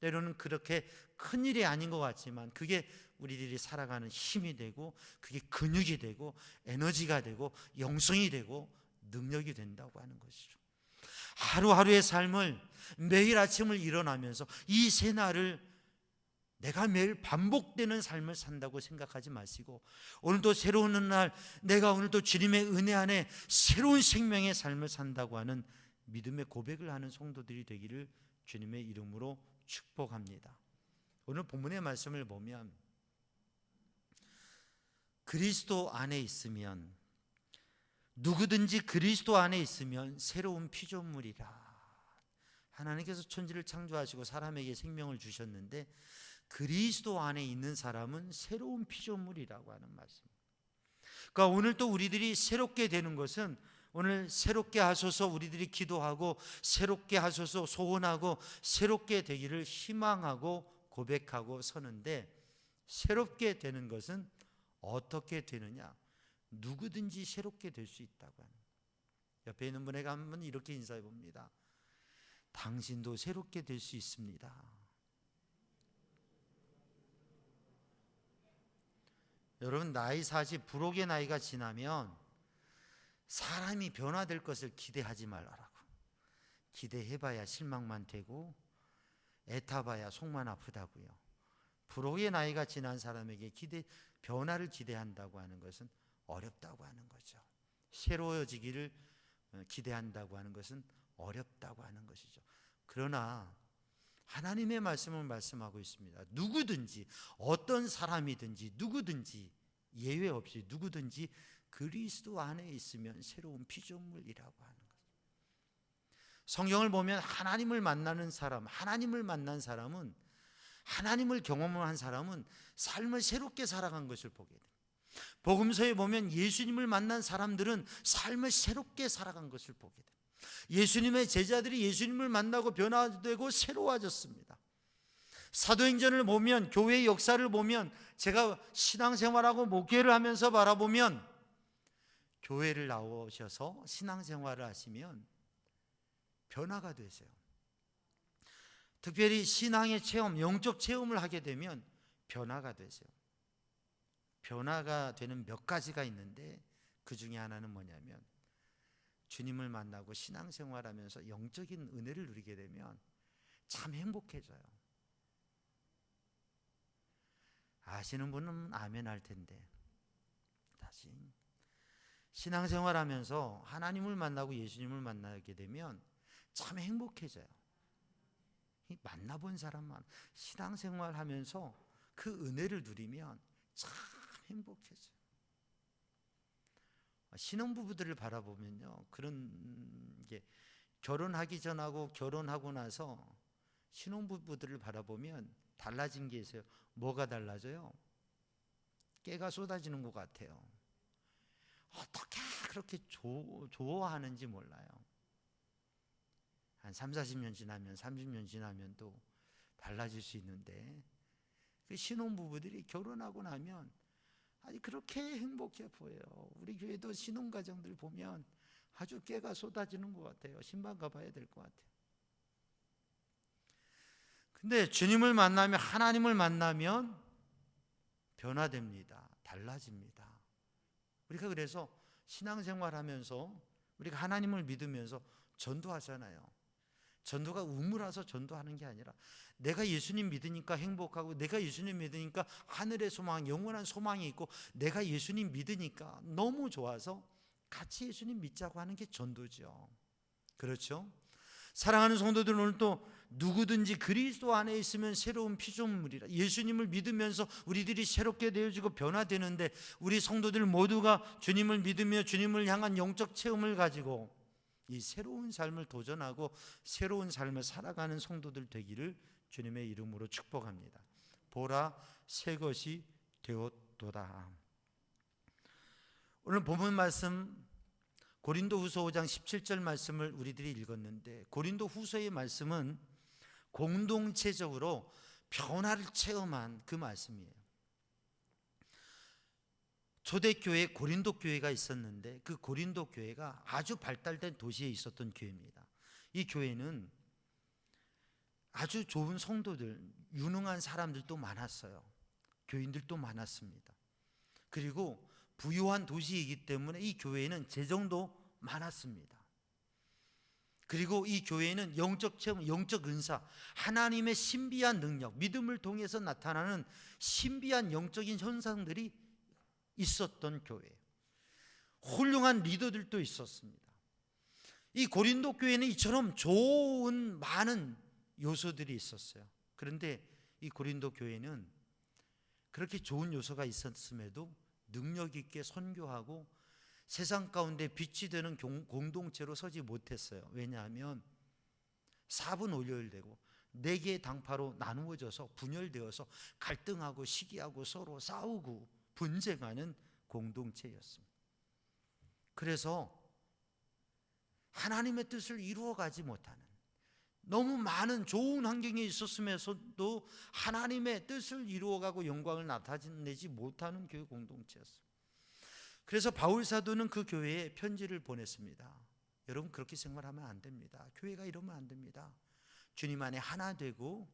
때로는 그렇게 큰일이 아닌 것 같지만, 그게 우리들이 살아가는 힘이 되고, 그게 근육이 되고 에너지가 되고 영성이 되고 능력이 된다고 하는 것이죠. 하루하루의 삶을, 매일 아침을 일어나면서 이 새날을 내가 매일 반복되는 삶을 산다고 생각하지 마시고, 오늘도 새로운 날, 내가 오늘도 주님의 은혜 안에 새로운 생명의 삶을 산다고 하는 믿음의 고백을 하는 성도들이 되기를 주님의 이름으로 축복합니다. 오늘 본문의 말씀을 보면 그리스도 안에 있으면, 누구든지 그리스도 안에 있으면 새로운 피조물이라. 하나님께서 천지를 창조하시고 사람에게 생명을 주셨는데 그리스도 안에 있는 사람은 새로운 피조물이라고 하는 말씀입니다. 그러니까 오늘 또 우리들이 새롭게 되는 것은, 오늘 새롭게 하소서 우리들이 기도하고 새롭게 하소서 소원하고 새롭게 되기를 희망하고 고백하고 서는데, 새롭게 되는 것은 어떻게 되느냐? 누구든지 새롭게 될 수 있다고 하는. 옆에 있는 분에게 한번 이렇게 인사해 봅니다. 당신도 새롭게 될 수 있습니다. 여러분, 나이 40, 불혹의 나이가 지나면 사람이 변화될 것을 기대하지 말라고. 기대해봐야 실망만 되고 애타봐야 속만 아프다고요. 부록의 나이가 지난 사람에게 변화를 기대한다고 하는 것은 어렵다고 하는 거죠. 새로워지기를 기대한다고 하는 것은 어렵다고 하는 것이죠. 그러나 하나님의 말씀을 말씀하고 있습니다. 누구든지, 어떤 사람이든지, 누구든지 예외 없이 누구든지 그리스도 안에 있으면 새로운 피조물이라고 하는 거죠. 성경을 보면 하나님을 만나는 사람, 하나님을 만난 사람은, 하나님을 경험한 사람은 삶을 새롭게 살아간 것을 보게 됩니다. 복음서에 보면 예수님을 만난 사람들은 삶을 새롭게 살아간 것을 보게 됩니다. 예수님의 제자들이 예수님을 만나고 변화되고 새로워졌습니다. 사도행전을 보면, 교회의 역사를 보면, 제가 신앙생활하고 목회를 하면서 바라보면, 교회를 나오셔서 신앙생활을 하시면 변화가 되세요. 특별히 신앙의 체험, 영적 체험을 하게 되면 변화가 되세요. 변화가 되는 몇 가지가 있는데 그 중에 하나는 뭐냐면, 주님을 만나고 신앙생활하면서 영적인 은혜를 누리게 되면 참 행복해져요. 아시는 분은 아멘 할 텐데, 다시 신앙생활하면서 하나님을 만나고 예수님을 만나게 되면 참 행복해져요. 만나본 사람만 신앙생활하면서 그 은혜를 누리면 참 행복해져요. 신혼부부들을 바라보면요, 그런 게 결혼하기 전하고 결혼하고 나서 신혼부부들을 바라보면 달라진 게 있어요. 뭐가 달라져요? 깨가 쏟아지는 것 같아요. 어떻게 그렇게 좋아하는지 몰라요. 한 30-40년 지나면, 30년 지나면 또 달라질 수 있는데, 그 신혼부부들이 결혼하고 나면 아주 그렇게 행복해 보여요. 우리 교회도 신혼가정들 보면 아주 깨가 쏟아지는 것 같아요. 신방 가봐야 될 것 같아요. 근데 주님을 만나면, 하나님을 만나면 변화됩니다. 달라집니다. 우리가 그래서 신앙생활하면서 우리가 하나님을 믿으면서 전도하잖아요. 전도가 우물아서 전도하는 게 아니라, 내가 예수님 믿으니까 행복하고, 내가 예수님 믿으니까 하늘의 소망, 영원한 소망이 있고, 내가 예수님 믿으니까 너무 좋아서 같이 예수님 믿자고 하는 게 전도죠. 그렇죠? 사랑하는 성도들, 오늘 또 누구든지 그리스도 안에 있으면 새로운 피조물이라, 예수님을 믿으면서 우리들이 새롭게 되어지고 변화되는데, 우리 성도들 모두가 주님을 믿으며 주님을 향한 영적 체험을 가지고 이 새로운 삶을 도전하고 새로운 삶을 살아가는 성도들 되기를 주님의 이름으로 축복합니다. 보라, 새 것이 되었도다. 오늘 본문 말씀 고린도후서 5장 17절 말씀을 우리들이 읽었는데, 고린도후서의 말씀은 공동체적으로 변화를 체험한 그 말씀이에요. 초대교회 고린도 교회가 있었는데, 그 고린도 교회가 아주 발달된 도시에 있었던 교회입니다. 이 교회는 아주 좋은 성도들, 유능한 사람들도 많았어요. 교인들도 많았습니다. 그리고 부유한 도시이기 때문에 이 교회에는 재정도 많았습니다. 그리고 이 교회에는 영적 체험, 영적 은사, 하나님의 신비한 능력, 믿음을 통해서 나타나는 신비한 영적인 현상들이 있었던 교회예요. 훌륭한 리더들도 있었습니다. 이 고린도 교회는 이처럼 좋은 많은 요소들이 있었어요. 그런데 이 고린도 교회는 그렇게 좋은 요소가 있었음에도 능력 있게 선교하고 세상 가운데 빛이 되는 공동체로 서지 못했어요. 왜냐하면 4분 오열되고 4개의 당파로 나누어져서 분열되어서 갈등하고 시기하고 서로 싸우고 분쟁하는 공동체였습니다. 그래서 하나님의 뜻을 이루어가지 못하는, 너무 많은 좋은 환경에 있었으면서도 하나님의 뜻을 이루어가고 영광을 나타내지 못하는 교회 공동체였습니다. 그래서 바울 사도는 그 교회에 편지를 보냈습니다. 여러분, 그렇게 생활하면 안 됩니다. 교회가 이러면 안 됩니다. 주님 안에 하나 되고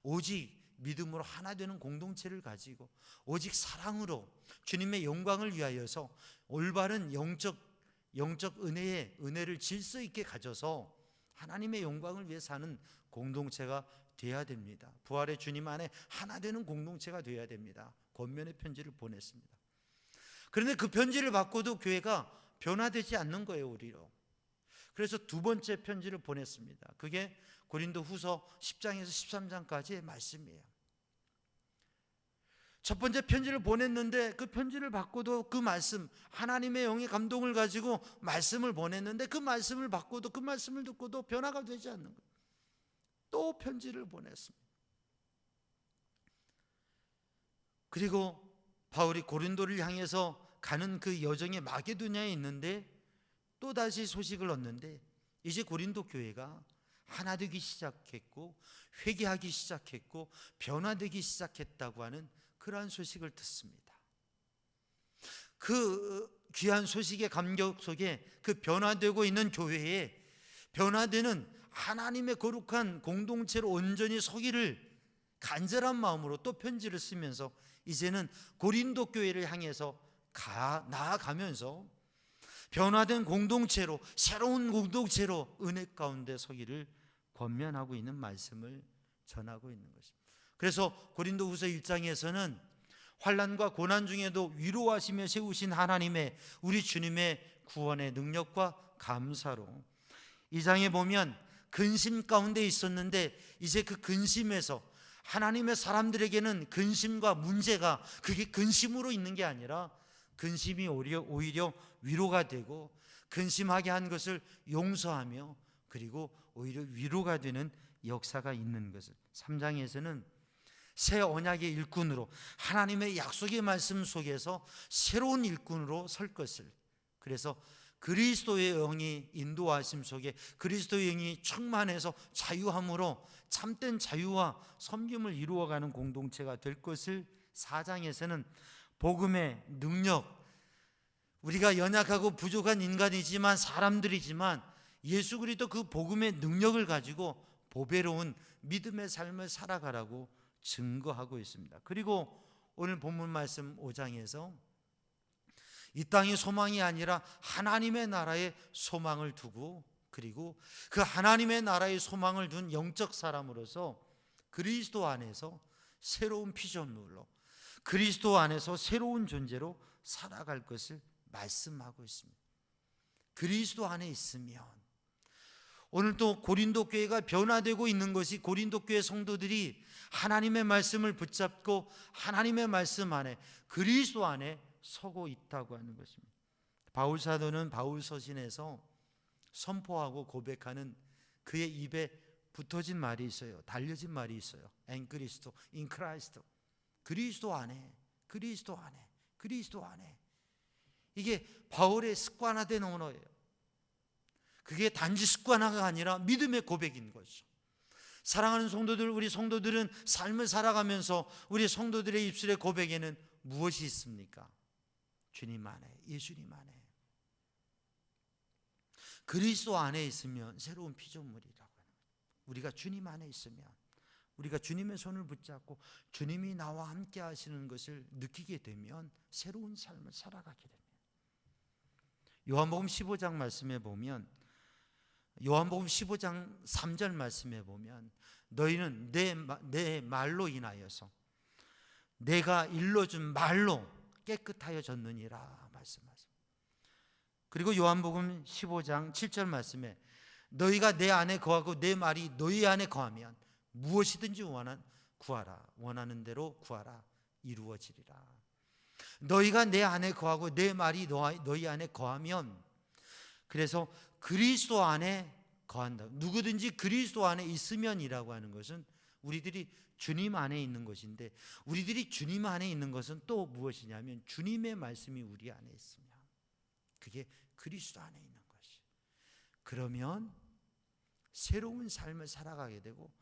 오직 믿음으로 하나 되는 공동체를 가지고 오직 사랑으로 주님의 영광을 위하여서 올바른 영적 은혜를 질서 있게 가져서 하나님의 영광을 위해 사는 공동체가 돼야 됩니다. 부활의 주님 안에 하나 되는 공동체가 돼야 됩니다. 권면의 편지를 보냈습니다. 그런데 그 편지를 받고도 교회가 변화되지 않는 거예요, 오히려. 그래서 두 번째 편지를 보냈습니다. 그게 고린도 후서 10장에서 13장까지의 말씀이에요. 첫 번째 편지를 보냈는데 그 편지를 받고도 그 말씀, 하나님의 영의 감동을 가지고 말씀을 보냈는데 그 말씀을 받고도 그 말씀을 듣고도 변화가 되지 않는 거예요. 또 편지를 보냈습니다. 그리고 바울이 고린도를 향해서 가는 그 여정의 마게도냐에 있는데 또다시 소식을 얻는데 이제 고린도 교회가 하나 되기 시작했고 회개하기 시작했고 변화되기 시작했다고 하는 그러한 소식을 듣습니다. 그 귀한 소식의 감격 속에 그 변화되고 있는 교회에 변화되는 하나님의 거룩한 공동체로 온전히 서기를 간절한 마음으로 또 편지를 쓰면서 이제는 고린도 교회를 향해서 나아가면서 변화된 공동체로, 새로운 공동체로 은혜 가운데 서기를 권면하고 있는 말씀을 전하고 있는 것입니다. 그래서 고린도후서 1장에서는 환난과 고난 중에도 위로하시며 세우신 하나님의, 우리 주님의 구원의 능력과 감사로, 이 장에 보면 근심 가운데 있었는데 이제 그 근심에서 하나님의 사람들에게는 근심과 문제가 그게 근심으로 있는 게 아니라 근심이 오히려 위로가 되고 근심하게 한 것을 용서하며 그리고 오히려 위로가 되는 역사가 있는 것을 3장에서는 새 언약의 일꾼으로 하나님의 약속의 말씀 속에서 새로운 일꾼으로 설 것을, 그래서 그리스도의 영이 인도하심 속에 그리스도의 영이 충만해서 자유함으로 참된 자유와 섬김을 이루어가는 공동체가 될 것을 4장에서는 복음의 능력, 우리가 연약하고 부족한 인간이지만 사람들이지만 예수 그리스도 그 복음의 능력을 가지고 보배로운 믿음의 삶을 살아가라고 증거하고 있습니다. 그리고 오늘 본문 말씀 5장에서 이 땅의 소망이 아니라 하나님의 나라의 소망을 두고 그리고 그 하나님의 나라의 소망을 둔 영적 사람으로서 그리스도 안에서 새로운 피조물로 그리스도 안에서 새로운 존재로 살아갈 것을 말씀하고 있습니다. 그리스도 안에 있으면 오늘 또 고린도 교회가 변화되고 있는 것이 고린도 교회 성도들이 하나님의 말씀을 붙잡고 하나님의 말씀 안에 그리스도 안에 서고 있다고 하는 것입니다. 바울 사도는 바울 서신에서 선포하고 고백하는 그의 입에 붙어진 말이 있어요. 달려진 말이 있어요. 엔 그리스도, 인 크라이스트. 그리스도 안에, 그리스도 안에, 그리스도 안에. 이게 바울의 습관화된 언어예요. 그게 단지 습관화가 아니라 믿음의 고백인 것이죠. 사랑하는 성도들, 우리 성도들은 삶을 살아가면서 우리 성도들의 입술의 고백에는 무엇이 있습니까? 주님 안에, 예수님 안에. 그리스도 안에 있으면 새로운 피조물이라고 하는 거예요. 우리가 주님 안에 있으면, 우리가 주님의 손을 붙잡고 주님이 나와 함께 하시는 것을 느끼게 되면 새로운 삶을 살아가게 됩니다. 요한복음 15장 말씀에 보면, 요한복음 15장 3절 말씀에 보면 너희는 내 말로 인하여서 내가 일러준 말로 깨끗하여졌느니라 말씀하십니다. 그리고 요한복음 15장 7절 말씀에 너희가 내 안에 거하고 내 말이 너희 안에 거하면 무엇이든지 구하라. 원하는 대로 구하라. 이루어지리라. 너희가 내 안에 거하고 내 말이 너희 안에 거하면, 그래서 그리스도 안에 거한다. 누구든지 그리스도 안에 있으면이라고 하는 것은 우리들이 주님 안에 있는 것인데, 우리들이 주님 안에 있는 것은 또 무엇이냐면 주님의 말씀이 우리 안에 있으면 그게 그리스도 안에 있는 것이. 그러면 새로운 삶을 살아가게 되고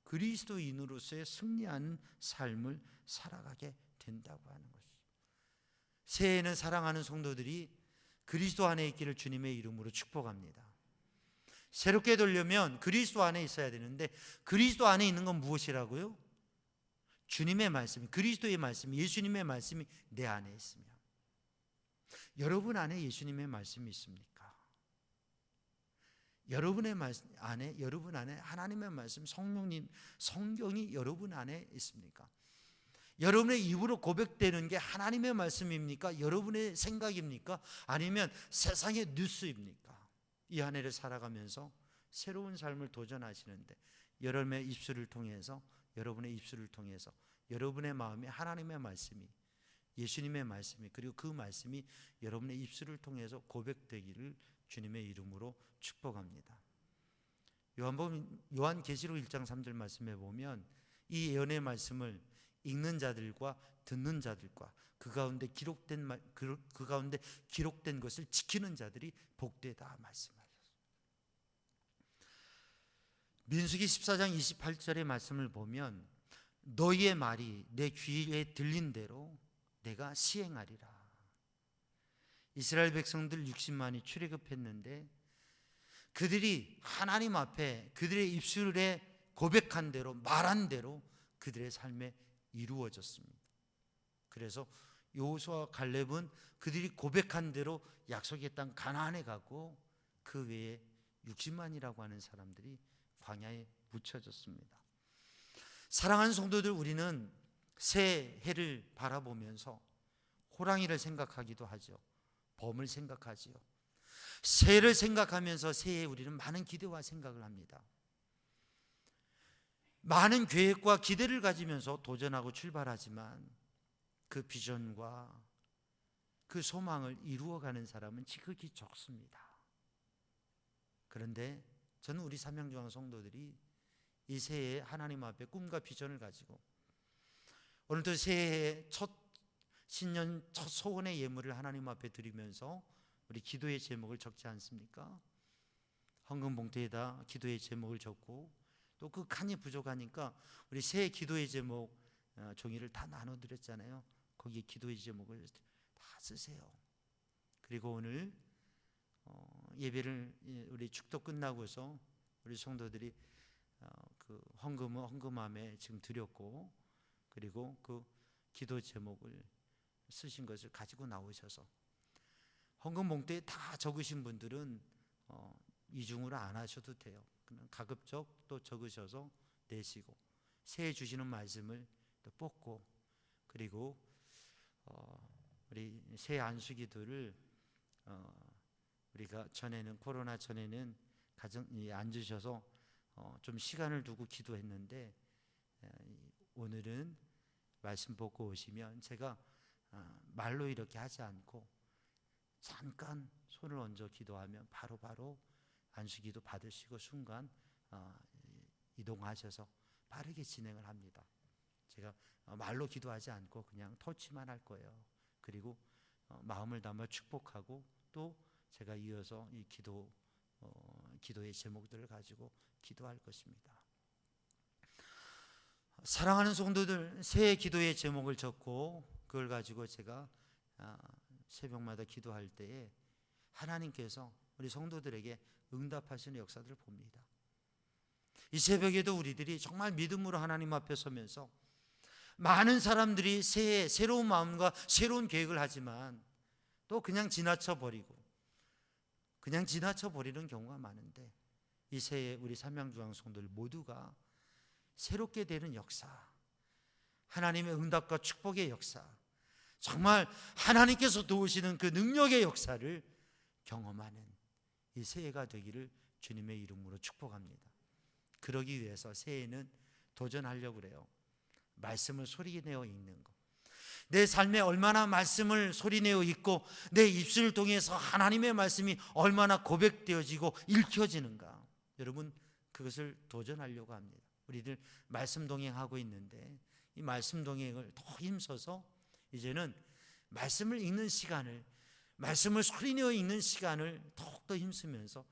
그리스도인으로서의 승리하는 삶을 살아가게 된다고 하는 것이죠. 새해에는 사랑하는 성도들이 그리스도 안에 있기를 주님의 이름으로 축복합니다. 새롭게 되려면 그리스도 안에 있어야 되는데 그리스도 안에 있는 건 무엇이라고요? 주님의 말씀, 그리스도의 말씀, 예수님의 말씀이 내 안에 있으면. 여러분 안에 예수님의 말씀이 있습니까? 여러분의 말씀 안에, 여러분 안에 하나님의 말씀, 성경이 여러분 안에 있습니까? 여러분의 입으로 고백되는 게 하나님의 말씀입니까? 여러분의 생각입니까? 아니면 세상의 뉴스입니까? 이 한 해를 살아가면서 새로운 삶을 도전하시는데 여러분의 입술을 통해서, 여러분의 입술을 통해서 여러분의 마음에 하나님의 말씀이, 예수님의 말씀이, 그리고 그 말씀이 여러분의 입술을 통해서 고백되기를 주님의 이름으로 축복합니다. 요한계시록 1장 3절 말씀에 보면 이 예언의 말씀을 읽는 자들과 듣는 자들과 그 가운데 기록된 것을 지키는 자들이 복되다 말씀하셨습니다. 민수기 14장 28절의 말씀을 보면 너희의 말이 내 귀에 들린 대로 내가 시행하리라. 이스라엘 백성들 60만이 출애굽했는데 그들이 하나님 앞에 그들의 입술에 고백한 대로, 말한 대로 그들의 삶에 이루어졌습니다. 그래서 여호수아와 갈렙은 그들이 고백한 대로 약속의 땅 가나안에 가고 그 외에 60만이라고 하는 사람들이 광야에 묻혀졌습니다. 사랑하는 성도들, 우리는 새 해를 바라보면서 호랑이를 생각하기도 하죠. 범을 생각하지요. 새해를 생각하면서 새해에 우리는 많은 기대와 생각을 합니다. 많은 계획과 기대를 가지면서 도전하고 출발하지만 그 비전과 그 소망을 이루어가는 사람은 지극히 적습니다. 그런데 저는 우리 삼양중앙 성도들이 이 새해에 하나님 앞에 꿈과 비전을 가지고 오늘도 새해의 첫 신년 첫 소원의 예물을 하나님 앞에 드리면서 우리 기도의 제목을 적지 않습니까? 헌금 봉투에다 기도의 제목을 적고 또 그 칸이 부족하니까 우리 새해 기도의 제목 종이를 다 나눠드렸잖아요. 거기에 기도의 제목을 다 쓰세요. 그리고 오늘 예배를 우리 축도 끝나고서 우리 성도들이 그 헌금은 헌금함에 지금 드렸고, 그리고 그 기도 제목을 쓰신 것을 가지고 나오셔서 헌금 봉투에 다 적으신 분들은 이중으로 안 하셔도 돼요. 그냥 가급적 또 적으셔서 내시고 새해 주시는 말씀을 또 뽑고, 그리고 우리 새해 안수기도를 우리가 전에는 코로나 전에는 가정에 앉으셔서 좀 시간을 두고 기도했는데 오늘은 말씀 보고 오시면 제가 말로 이렇게 하지 않고 잠깐 손을 얹어 기도하면 바로 안수기도 받으시고 순간 이동하셔서 빠르게 진행을 합니다. 제가 말로 기도하지 않고 그냥 터치만 할 거예요. 그리고 마음을 담아 축복하고 또 제가 이어서 이 기도의 제목들을 가지고 기도할 것입니다. 사랑하는 성도들, 새해 기도의 제목을 적고 그걸 가지고 제가 새벽마다 기도할 때에 하나님께서 우리 성도들에게 응답하시는 역사들을 봅니다. 이 새벽에도 우리들이 정말 믿음으로 하나님 앞에 서면서 많은 사람들이 새해 새로운 마음과 새로운 계획을 하지만 또 그냥 지나쳐 버리는 경우가 많은데 이 새해 우리 삼양중앙 성도들 모두가 새롭게 되는 역사, 하나님의 응답과 축복의 역사, 정말 하나님께서 도우시는 그 능력의 역사를 경험하는 이 새해가 되기를 주님의 이름으로 축복합니다. 그러기 위해서 새해에는 도전하려고 그래요. 말씀을 소리내어 읽는 것. 내 삶에 얼마나 말씀을 소리내어 읽고 내 입술을 통해서 하나님의 말씀이 얼마나 고백되어지고 읽혀지는가. 여러분, 그것을 도전하려고 합니다. 우리들 말씀 동행하고 있는데 이 말씀 동행을 더 힘써서 이제는 말씀을 읽는 시간을, 말씀을 소리내어 읽는 시간을 더욱더 힘쓰면서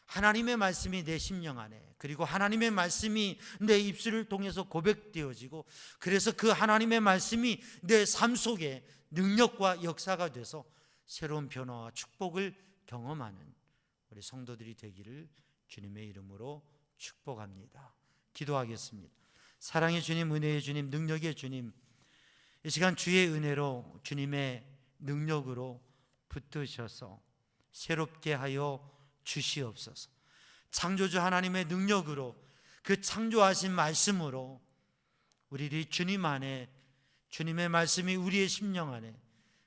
하나님의 말씀이 내 심령 안에, 그리고 하나님의 말씀이 내 입술을 통해서 고백되어지고, 그래서 그 하나님의 말씀이 내 삶 속에 능력과 역사가 돼서 새로운 변화와 축복을 경험하는 우리 성도들이 되기를 주님의 이름으로 축복합니다. 기도하겠습니다. 사랑의 주님, 은혜의 주님, 능력의 주님, 이 시간 주의 은혜로 주님의 능력으로 붙드셔서 새롭게 하여 주시옵소서. 창조주 하나님의 능력으로, 그 창조하신 말씀으로 우리들이 주님 안에, 주님의 말씀이 우리의 심령 안에,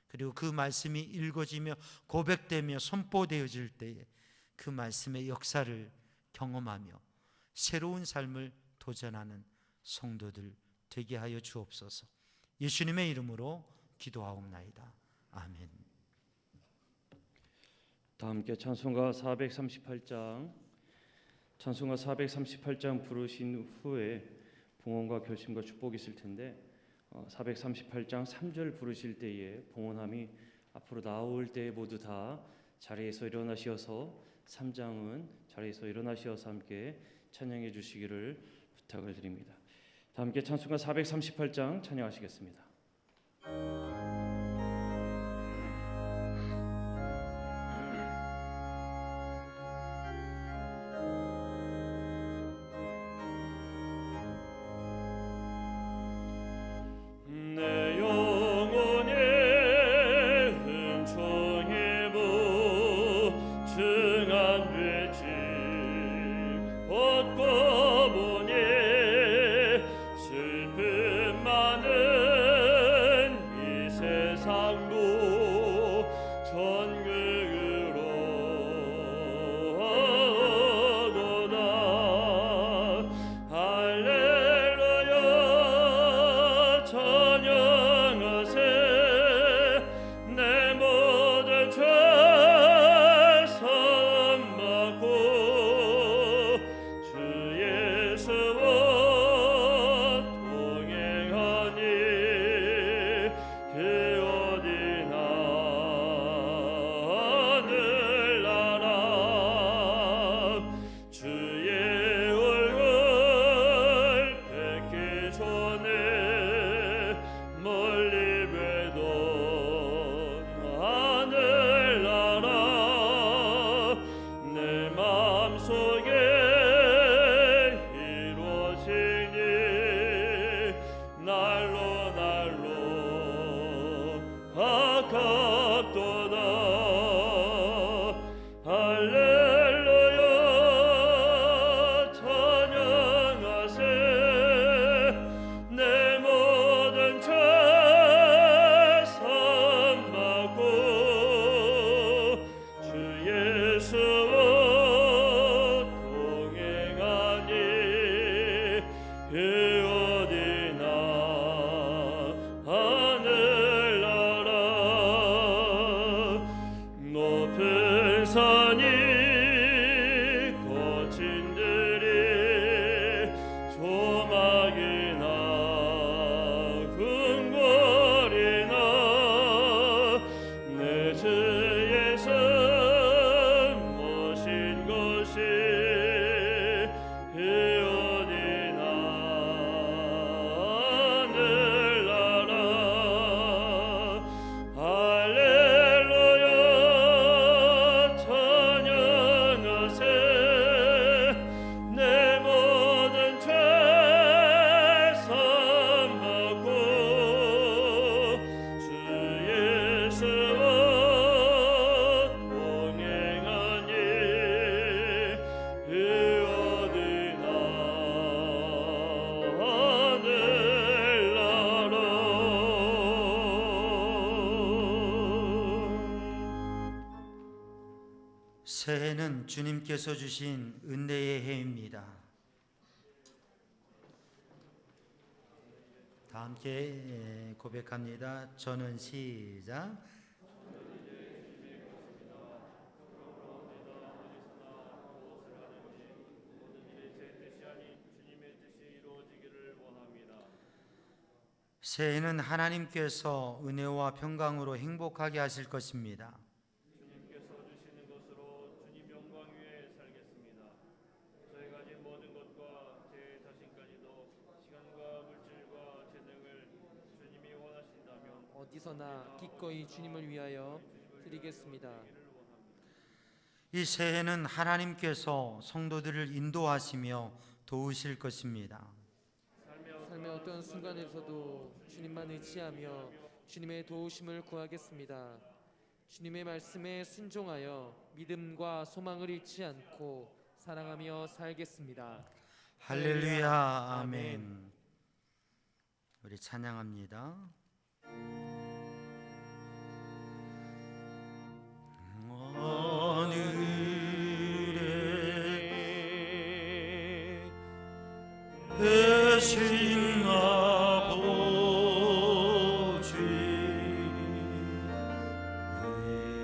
그리고 그 말씀이 읽어지며 고백되며 선포되어질 때에 그 말씀의 역사를 경험하며 새로운 삶을 도전하는 성도들 되게 하여 주옵소서. 예수님의 이름으로 기도하옵나이다. 아멘. 다 함께 찬송가 438장 부르신 후에 봉헌과 결심과 축복이 있을 텐데 438장 3절 부르실 때에 봉헌함이 앞으로 나올 때 모두 다 자리에서 일어나시어서 3장은 자리에서 일어나시어서 함께 찬양해 주시기를 부탁을 드립니다. 다 함께 찬송가 438장 찬양하시겠습니다. 내 영혼의 은총이 무증한 죄짐 얻고 보니 슬픔 많은 이 세상도 천국으로 오도다. 할렐루야 찬양하세. 내 모든 죄 사함받고 주 예수와 동행하니 그 어디나 하늘나라 주의 얼굴 뵙기 전에 멀리 뵈던 하늘나라 내 마음속에 이루어지니 날로 날로 가깝도다. 할렐루야 찬양하세. 내 모든 죄 사함받고 주 예수와 동행하니 그 어디나 하늘나라 높은 산이 거친 들이 조막이나 궁궐이나 내 주의 선 모신 것이 그 어디나 하늘나라. 할렐루야 찬양하세. 내 모든 죄 사함받고 주 예수와 동행하니 그 어디나 하늘나라. 새해는 주님께서 주신 은혜의 해입니다. 다 함께 고백합니다. 저는 시작. 새해는 하나님께서 은혜와 평강으로 행복하게 하실 것입니다. 주님께서 주시는 것으로 주님 영광 위에 살겠습니다. 저희 가진 모든 것과 제 자신까지도 시간과 물질과 재능을 주님이 원하신다면 어디서나 기꺼이 주님을 위하여 드리겠습니다. 이 새해는 하나님께서 성도들을 인도하시며 도우실 것입니다. 삶의 어떤 순간에서도 주님만 의지하며 주님의 도우심을 구하겠습니다. 주님의 말씀에 순종하여 믿음과 소망을 잃지 않고 사랑하며 살겠습니다. 할렐루야. 아멘. 우리 찬양합니다. 하늘에 대신 아버지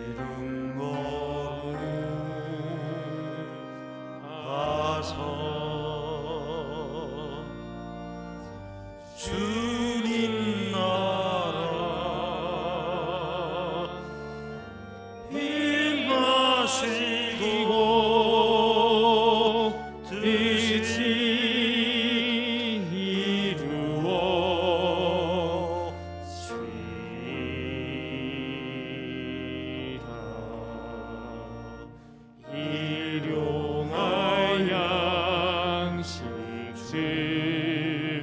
이름 거룩하사 주님 나라 임하시고 뜻이 이루어지리라. 일용할 양식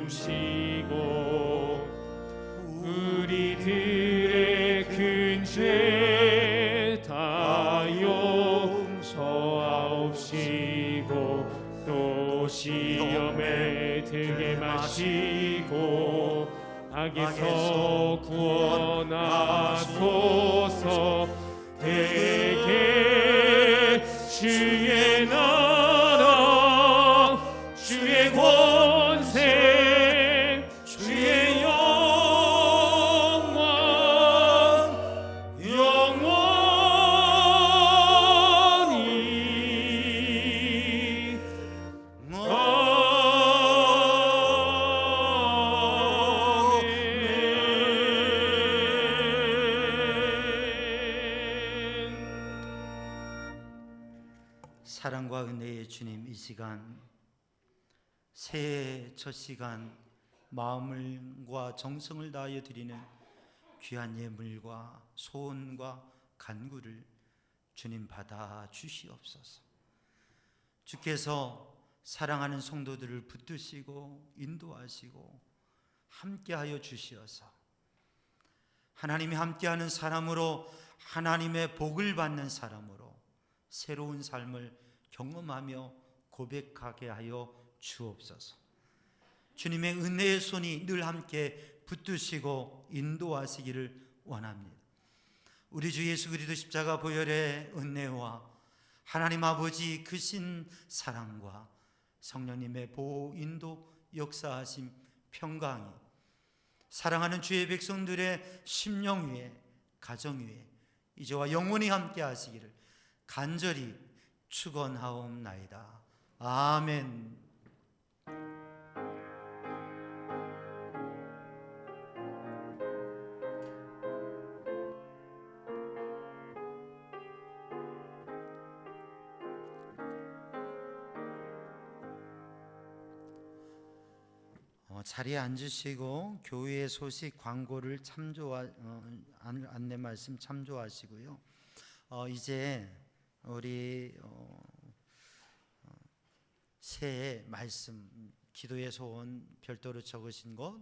줍시고 우리들의 큰 죄 다 용서하옵시고 또 시험에 들게 마시고 악에서 구원하소서. 대개 주의 나라 주의 권세 주의 영광 영원히 사랑과 은혜의 주님, 이 시간 새해 첫 시간 마음과 정성을 다하여 드리는 귀한 예물과 소원과 간구를 주님 받아 주시옵소서. 주께서 사랑하는 성도들을 붙드시고 인도하시고 함께하여 주시어서 하나님이 함께하는 사람으로, 하나님의 복을 받는 사람으로 새로운 삶을 경험하며 고백하게 하여 주옵소서. 주님의 은혜의 손이 늘 함께 붙드시고 인도하시기를 원합니다. 우리 주 예수 그리스도 십자가 보혈의 은혜와 하나님 아버지 크신 사랑과 성령님의 보호 인도 역사하심 평강이 사랑하는 주의 백성들의 심령 위에, 가정 위에 이제와 영원히 함께 하시기를 간절히 축원하옵나이다. 아멘. 자리에 앉으시고 교회의 소식 광고를 안내 말씀 참조하시고요. 이제 우리 새해 말씀, 기도의 소원 별도로 적으신 것